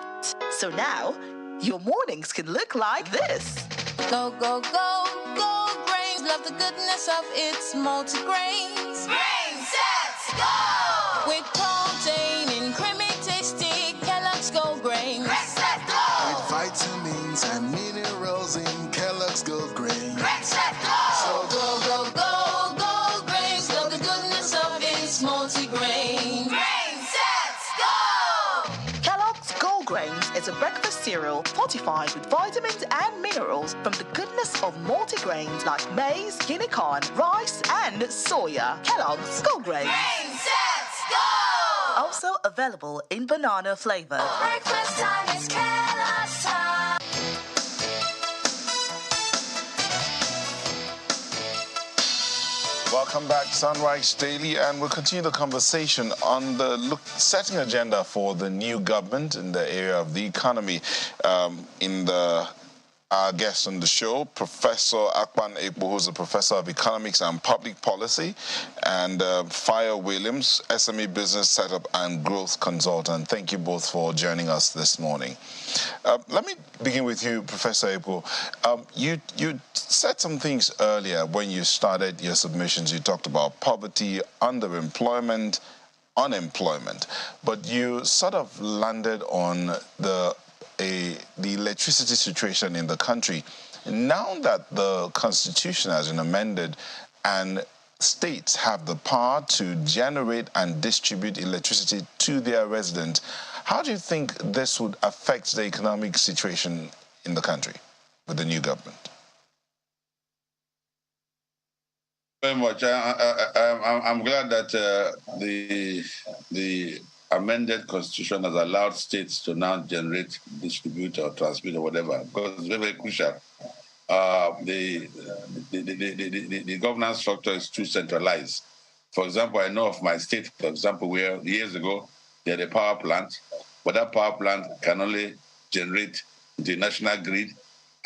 So now, your mornings can look like this. Go, go, go, Gold Grains. Love the goodness of its multigrains. Grain sets go! With protein and creamy tasty Kellogg's Gold Grains. Grain sets go! With vitamins and minerals in Kellogg's Gold Grains. Grain sets go! So go, go, go, Gold Grains. Love the goodness of its multigrain. Grain sets go! Kellogg's Gold Grains is a breakfast cereal fortified with vitamins and minerals from the goodness of multigrains like maize, guinea corn, rice, and soya. Kellogg's Gold Grains. Grain sets go! Also available in banana flavor. Breakfast time is Kellogg's time. Welcome back, Sunrise Daily, and we'll continue the conversation on the setting agenda for the new government in the area of the economy. Our guest on the show, Professor Akpan Ekpo, who's a professor of economics and public policy, and Fire Williams, SME business setup and growth consultant. Thank you both for joining us this morning. Let me begin with you, Professor Ekpo. You said some things earlier when you started your submissions. You talked about poverty, underemployment, unemployment, but you sort of landed on the electricity situation in the country. Now that the Constitution has been amended and states have the power to generate and distribute electricity to their residents, How do you think this would affect the economic situation in the country with the new government? Very much. I'm glad that the amended constitution has allowed states to now generate, distribute, or transmit, or whatever, because it's very, very crucial. The governance structure is too centralized. For example, I know of my state, for example, where years ago they had a power plant, but that power plant can only generate the national grid,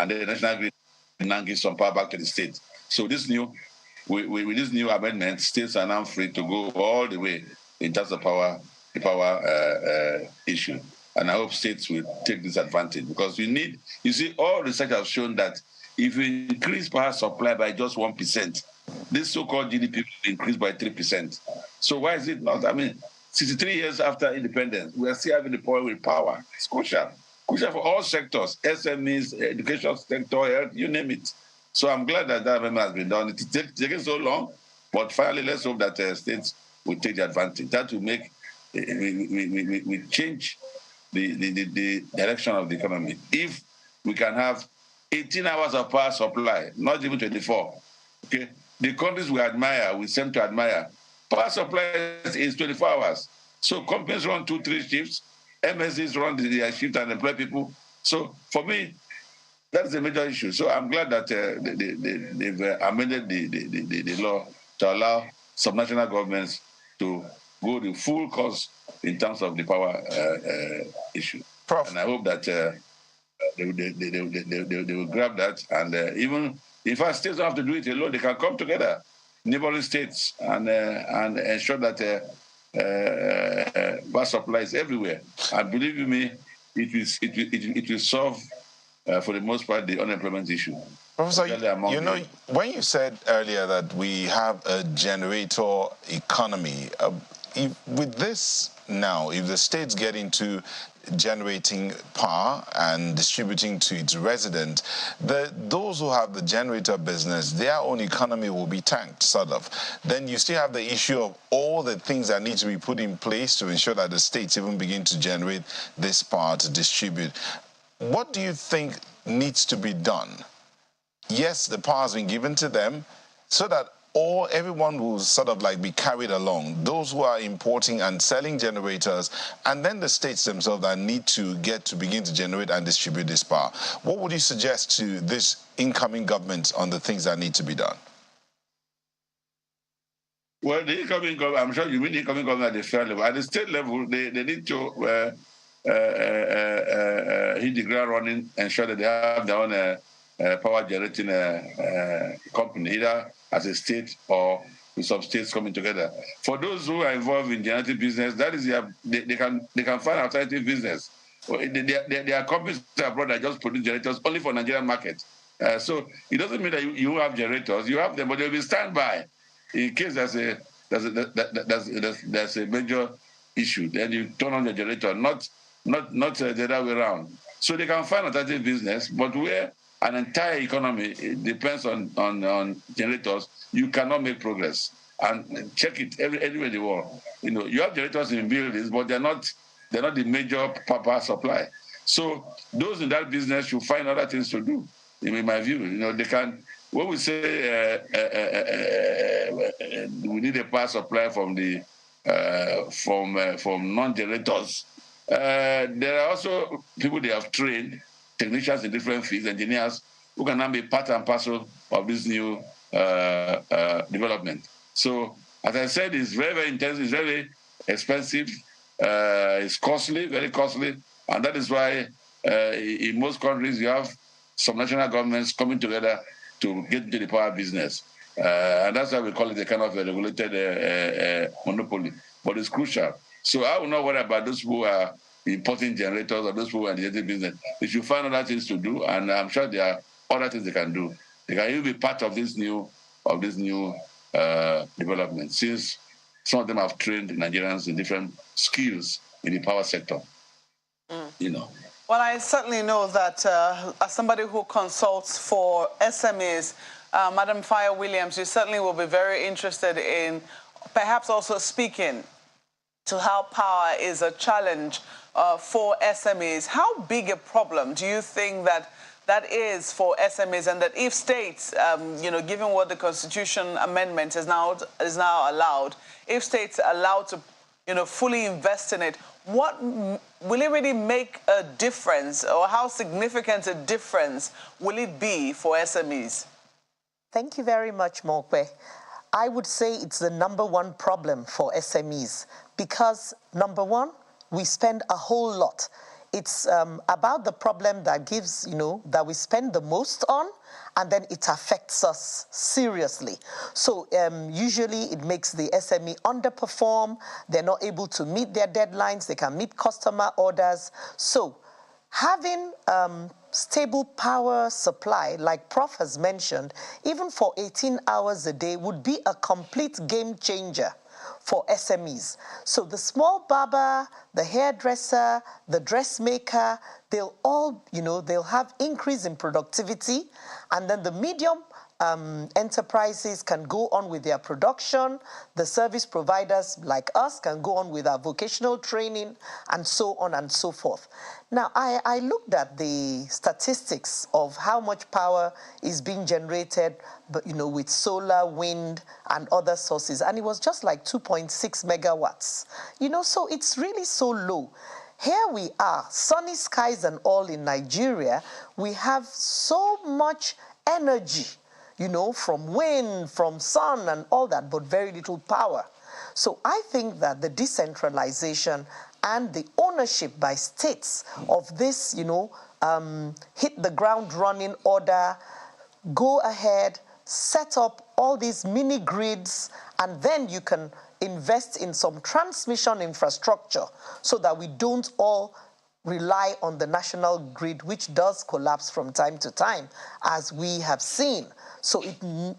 and the national grid now gives some power back to the state. So this with this new amendment, states are now free to go all the way in terms of the power issue. And I hope states will take this advantage, because you see, all research has shown that if you increase power supply by just 1%, this so-called GDP will increase by 3%. So why is it not? I mean, 63 years after independence, we are still having the power with power. It's crucial. Crucial for all sectors, SMEs, education sector, health, you name it. So I'm glad that amendment has been done. It's taken so long, but finally, let's hope that states will take the advantage. That will make, we change the direction of the economy. If we can have 18 hours of power supply, not even 24, okay? The countries we admire, we seem to admire, power supply is 24 hours. So companies run 2-3 shifts, MSCs run their shift and employ people. So for me, that's a major issue. So I'm glad that they've amended the law to allow subnational governments to go the full course in terms of the power issue. Prof. And I hope that they will grab that. And even, in fact, states don't have to do it alone. They can come together, neighboring states, and ensure that power supply is everywhere. And believe you me, it will solve, for the most part, the unemployment issue. Professor, you know, when you said earlier that we have a generator economy, with this now, if the states get into generating power and distributing to its residents, those who have the generator business, their own economy will be tanked, sort of. Then you still have the issue of all the things that need to be put in place to ensure that the states even begin to generate this power to distribute. What do you think needs to be done? Yes, the power has been given to them so that everyone will sort of like be carried along, those who are importing and selling generators, and then the states themselves that need to begin to generate and distribute this power. What would you suggest to this incoming government on the things that need to be done? Well, the incoming government, I'm sure you mean the incoming government at the federal level. At the state level, they need to hit the ground running, ensure that they have their own power generating company, either as a state or with some states coming together. For those who are involved in generating business, that is they can find alternative business. There are companies abroad that just produce generators only for Nigerian market. So it doesn't mean that you have generators. You have them, but they'll be standby in case there's a major issue. Then you turn on the generator, not the other way around. So they can find alternative business, but where an entire economy depends on generators, you cannot make progress. And check it everywhere in the world. You know, you have generators in buildings, but they're not the major power supply. So those in that business should find other things to do. In my view, you know, they can. When we say we need a power supply from from non-generators, there are also people they have trained, technicians in different fields, engineers, who can now be part and parcel of this new development. So, as I said, it's very, very intense, it's very expensive, it's costly, very costly, and that is why in most countries you have some national governments coming together to get into the power business. And that's why we call it a kind of a regulated monopoly. But it's crucial. So I will not worry about those who are importing generators or those who are in the energy business. They should find other things to do, and I'm sure there are other things they can do. They can even be part of this new development, since some of them have trained Nigerians in different skills in the power sector. You know. Well, I certainly know that as somebody who consults for SMEs, Madam Fire Williams, you certainly will be very interested in perhaps also speaking to how power is a challenge for SMEs. How big a problem do you think that is for SMEs, and that if states, given what the Constitution amendment is now allowed, if states are allowed to, fully invest in it, what will it really make a difference, or how significant a difference will it be for SMEs? Thank you very much, Mokwe. I would say it's the #1 problem for SMEs because, #1, we spend a whole lot. It's about the problem that gives, that we spend the most on, and then it affects us seriously. So usually it makes the SME underperform. They're not able to meet their deadlines. They can meet customer orders. So having stable power supply, like Prof has mentioned, even for 18 hours a day would be a complete game changer for SMEs. So the small barber, the hairdresser, the dressmaker, they'll all, they'll have increase in productivity, and then the medium enterprises can go on with their production. The service providers like us can go on with our vocational training, and so on and so forth. Now, I looked at the statistics of how much power is being generated, but with solar, wind, and other sources, and it was just like 2.6 megawatts. So it's really so low. Here we are, sunny skies and all in Nigeria. We have so much energy, from wind, from sun and all that, but very little power. So I think that the decentralization and the ownership by states of this, hit the ground running order, go ahead, set up all these mini grids, and then you can invest in some transmission infrastructure so that we don't all rely on the national grid, which does collapse from time to time, as we have seen. So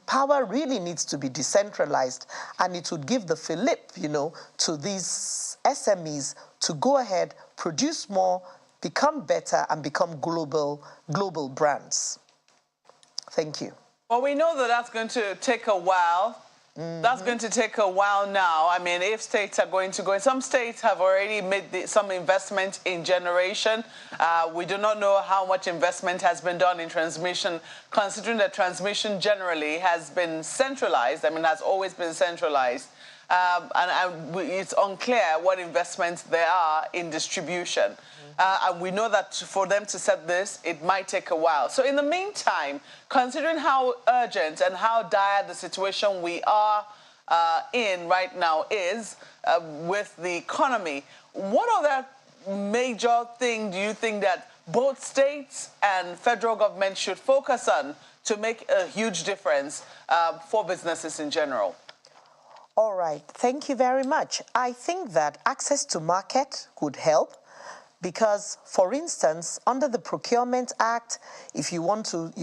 power really needs to be decentralized, and it would give the fillip, to these SMEs to go ahead, produce more, become better, and become global brands. Thank you. Well, we know that that's going to take a while. That's going to take a while now. I mean, if states are going to go, some states have already made some investment in generation. We do not know how much investment has been done in transmission, considering that transmission generally has been centralized. I mean, has always been centralized. And it's unclear what investments there are in distribution. And we know that for them to set this, it might take a while. So in the meantime, considering how urgent and how dire the situation we are in right now is with the economy, what other major thing do you think that both states and federal government should focus on to make a huge difference for businesses in general? All right, thank you very much. I think that access to market could help because, for instance, under the Procurement Act, if you want to,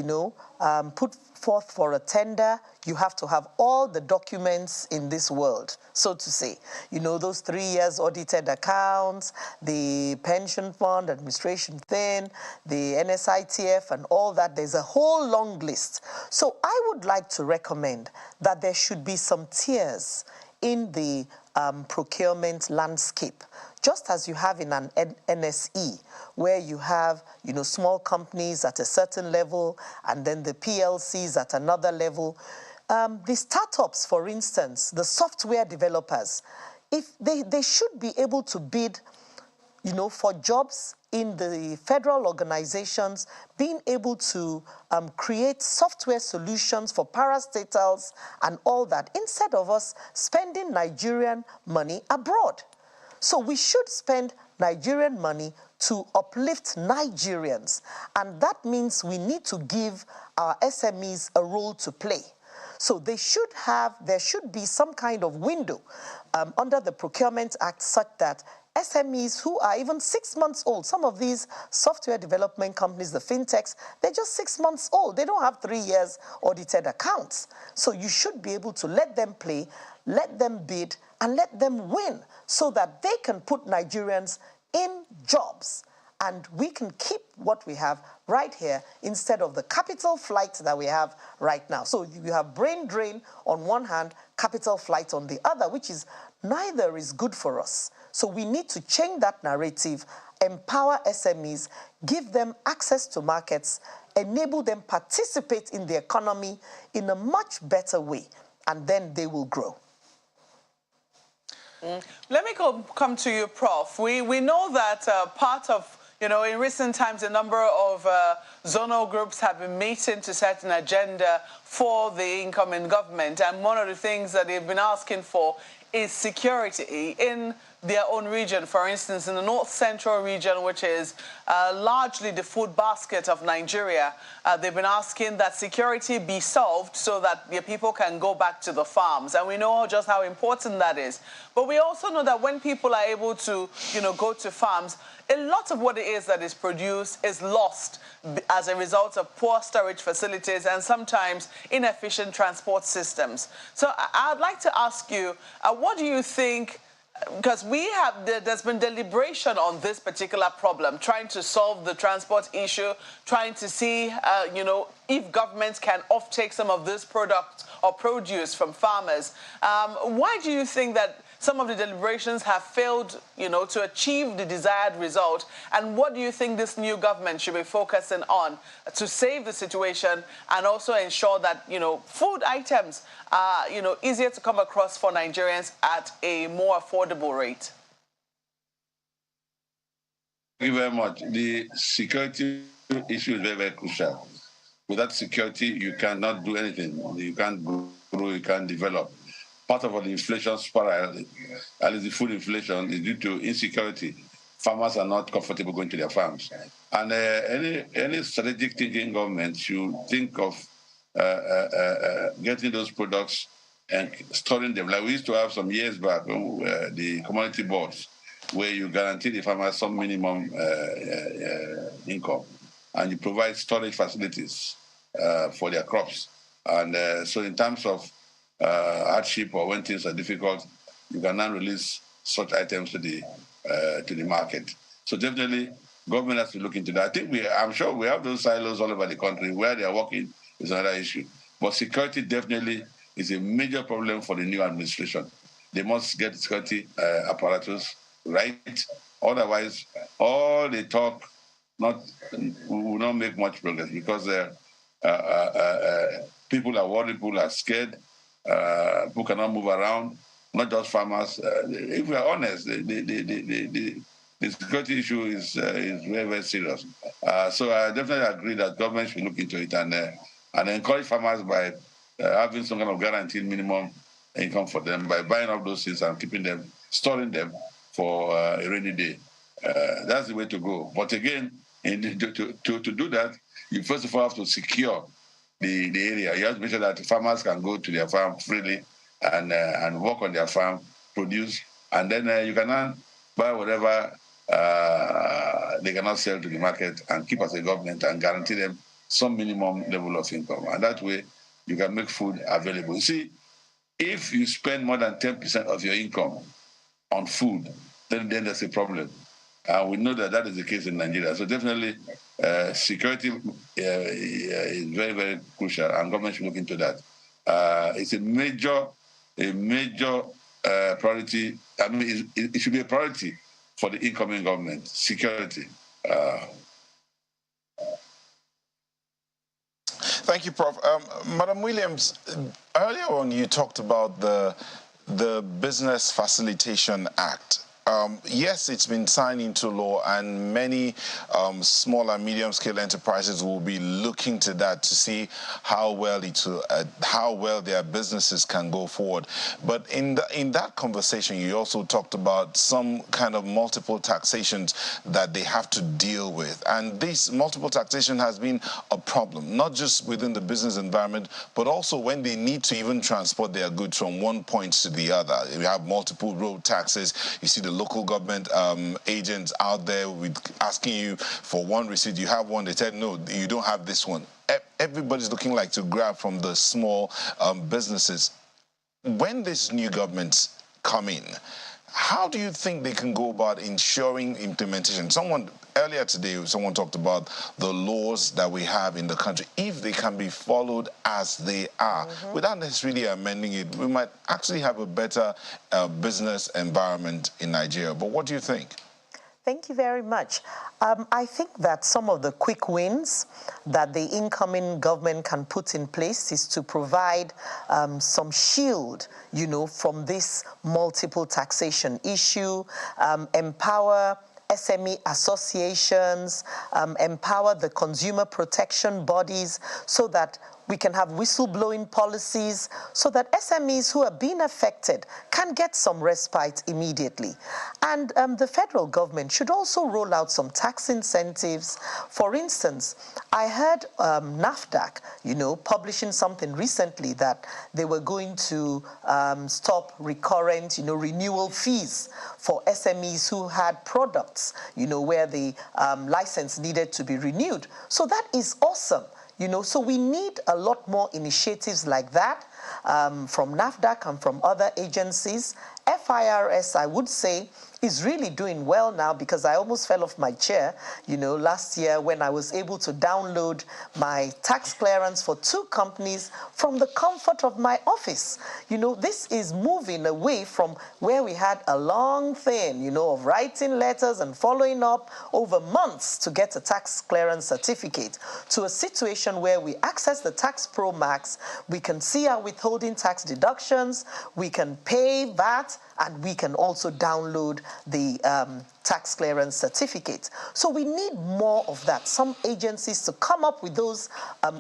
put forth for a tender, you have to have all the documents in this world, so to say. Those 3 years audited accounts, the pension fund administration thing, the NSITF and all that. There's a whole long list. So I would like to recommend that there should be some tiers in the procurement landscape, just as you have in an NSE, where you have, small companies at a certain level, and then the PLCs at another level. The startups, for instance, the software developers, if they should be able to bid, for jobs in the federal organizations, being able to create software solutions for parastatals and all that, instead of us spending Nigerian money abroad. So we should spend Nigerian money to uplift Nigerians. And that means we need to give our SMEs a role to play. So there should be some kind of window under the Procurement Act such that SMEs who are even 6 months old, some of these software development companies, the fintechs, they're just 6 months old. They don't have 3 years audited accounts. So you should be able to let them play, let them bid, and let them win so that they can put Nigerians in jobs And we can keep what we have right here instead of the capital flight that we have right now. So you have brain drain on one hand, capital flight on the other, which is neither is good for us. So we need to change that narrative, empower SMEs, give them access to markets, enable them participate in the economy in a much better way, and then they will grow. Let me come to you, Prof. We know that part of, in recent times, a number of zonal groups have been meeting to set an agenda for the incoming government. And one of the things that they've been asking for is security in their own region. For instance, in the North Central region, which is largely the food basket of Nigeria, they've been asking that security be solved so that their people can go back to the farms. And we know just how important that is. But we also know that when people are able to, go to farms, a lot of what it is that is produced is lost as a result of poor storage facilities and sometimes inefficient transport systems. So I'd like to ask you, what do you think, because there's been deliberation on this particular problem, trying to solve the transport issue, trying to see, if governments can offtake some of this product or produce from farmers. Why do you think that some of the deliberations have failed, to achieve the desired result? And what do you think this new government should be focusing on to save the situation and also ensure that, food items are, easier to come across for Nigerians at a more affordable rate? Thank you very much. The security issue is very, very crucial. Without security, you cannot do anything. You can't grow, you can't develop. Part of the inflation spiral, at least the food inflation, is due to insecurity. Farmers are not comfortable going to their farms. And any strategic thinking government should think of getting those products and storing them. Like we used to have some years back, the commodity boards, where you guarantee the farmers some minimum income, and you provide storage facilities for their crops. And so in terms of hardship or when things are difficult, you can now release such items to the market. So definitely, government has to look into that. I think I'm sure we have those silos all over the country. Where they are working is another issue. But security definitely is a major problem for the new administration. They must get security apparatus right. Otherwise, all the talk will not make much progress, because people are worried, people are scared, people cannot move around, not just farmers. If we are honest, the security issue is very, very serious. So I definitely agree that government should look into it and encourage farmers by having some kind of guaranteed minimum income for them, by buying up those things and keeping them, storing them for a rainy day. That's the way to go. But again, to do that, you first of all have to secure the area. You have to make sure that the farmers can go to their farm freely and work on their farm, produce, and then you can now buy whatever they cannot sell to the market and keep as a government and guarantee them some minimum level of income. And that way, you can make food available. You see, if you spend more than 10% of your income on food, then there's a problem. And we know that is the case in Nigeria. So definitely, security is very, very crucial, and government should look into that. It's a major priority. I mean, it should be a priority for the incoming government, security. Thank you, Prof. Madam Williams, earlier on you talked about the Business Facilitation Act. Yes, it's been signed into law, and many small and medium-scale enterprises will be looking to that to see how well their businesses can go forward. But in that conversation, you also talked about some kind of multiple taxations that they have to deal with, and this multiple taxation has been a problem, not just within the business environment, but also when they need to even transport their goods from one point to the other. We have multiple road taxes. You see the local government agents out there with asking you for one receipt. You have one, they said, no, you don't have this one. Everybody's looking like to grab from the small businesses. When these new governments come in, How do you think they can go about ensuring implementation? Earlier today, someone talked about the laws that we have in the country. If they can be followed as they are, without necessarily amending it, we might actually have a better business environment in Nigeria. But what do you think? Thank you very much. I think that some of the quick wins that the incoming government can put in place is to provide some shield, from this multiple taxation issue, empower SME associations, empower the consumer protection bodies so that we can have whistleblowing policies so that SMEs who are being affected can get some respite immediately. And the federal government should also roll out some tax incentives. For instance, I heard NAFDAC, publishing something recently that they were going to stop recurrent, renewal fees for SMEs who had products, where the license needed to be renewed. So that is awesome. So we need a lot more initiatives like that from NAFDAC and from other agencies. FIRS, I would say, is really doing well now because I almost fell off my chair, last year when I was able to download my tax clearance for 2 companies from the comfort of my office. This is moving away from where we had a long thing, of writing letters and following up over months to get a tax clearance certificate to a situation where we access the Tax Pro Max, we can see our withholding tax deductions, we can pay VAT, and we can also download the tax clearance certificate. So we need more of that. Some agencies to come up with those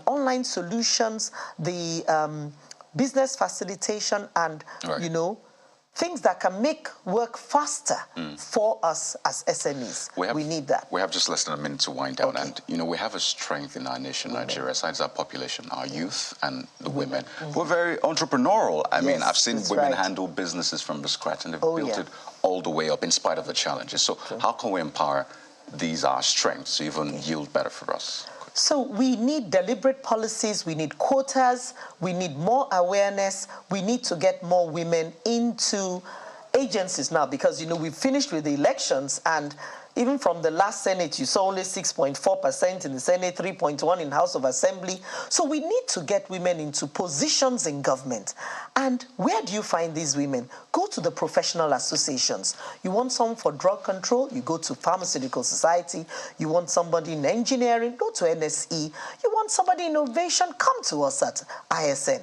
online solutions, the business facilitation and, things that can make work faster for us as SMEs. We need that. We have just less than a minute to wind down. Okay. And, we have a strength in our nation, Nigeria, besides our population, our youth and the women. We're very entrepreneurial. I mean, I've seen women handle businesses from the scratch and they've built it all the way up in spite of the challenges. So how can we empower these our strengths to even yield better for us? So we need deliberate policies, we need quotas, we need more awareness, we need to get more women into agencies now because, we've finished with the elections and even from the last Senate, you saw only 6.4% in the Senate, 3.1% in House of Assembly. So we need to get women into positions in government. And where do you find these women? Go to the professional associations. You want someone for drug control, you go to Pharmaceutical Society. You want somebody in engineering, go to NSE. You want somebody in innovation, come to us at ISN.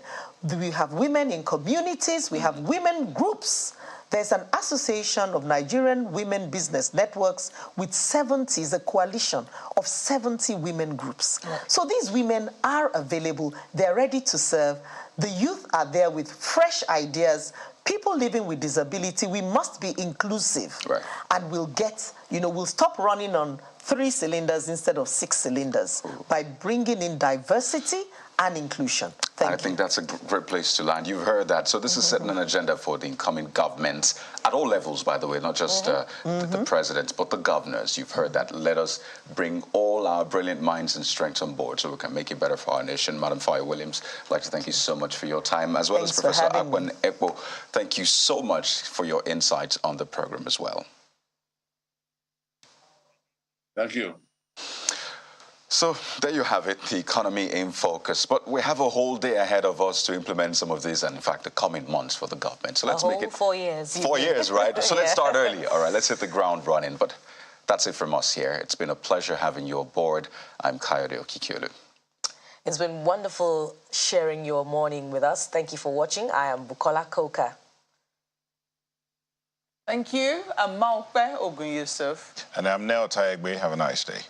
We have women in communities, we have women groups. There's an association of Nigerian women business networks with 70, is a coalition of 70 women groups. Yeah. So these women are available, they're ready to serve. The youth are there with fresh ideas. People living with disability, we must be inclusive. Right. And we'll get, we'll stop running on 3 cylinders instead of 6 cylinders by bringing in diversity and inclusion. I think that's a great place to land. You've heard that. So this is setting an agenda for the incoming governments at all levels, by the way, not just the presidents, but the governors. You've heard that. Let us bring all our brilliant minds and strengths on board so we can make it better for our nation. Madam Faye Williams, I'd like to thank you so much for your time, as well as Professor Akwan Ekpo. Thank you so much for your insights on the program as well. Thank you. So there you have it, the economy in focus. But we have a whole day ahead of us to implement some of these, and in fact, the coming months for the government. So let's make it 4 years. 4 years, right? So let's start early. All right, let's hit the ground running. But that's it from us here. It's been a pleasure having you aboard. I'm Kayode Okikiolu. It's been wonderful sharing your morning with us. Thank you for watching. I am Bukola Koka. Thank you. I'm Maupe Ogun Yusuf. And I'm Nel Tayegbe. Have a nice day.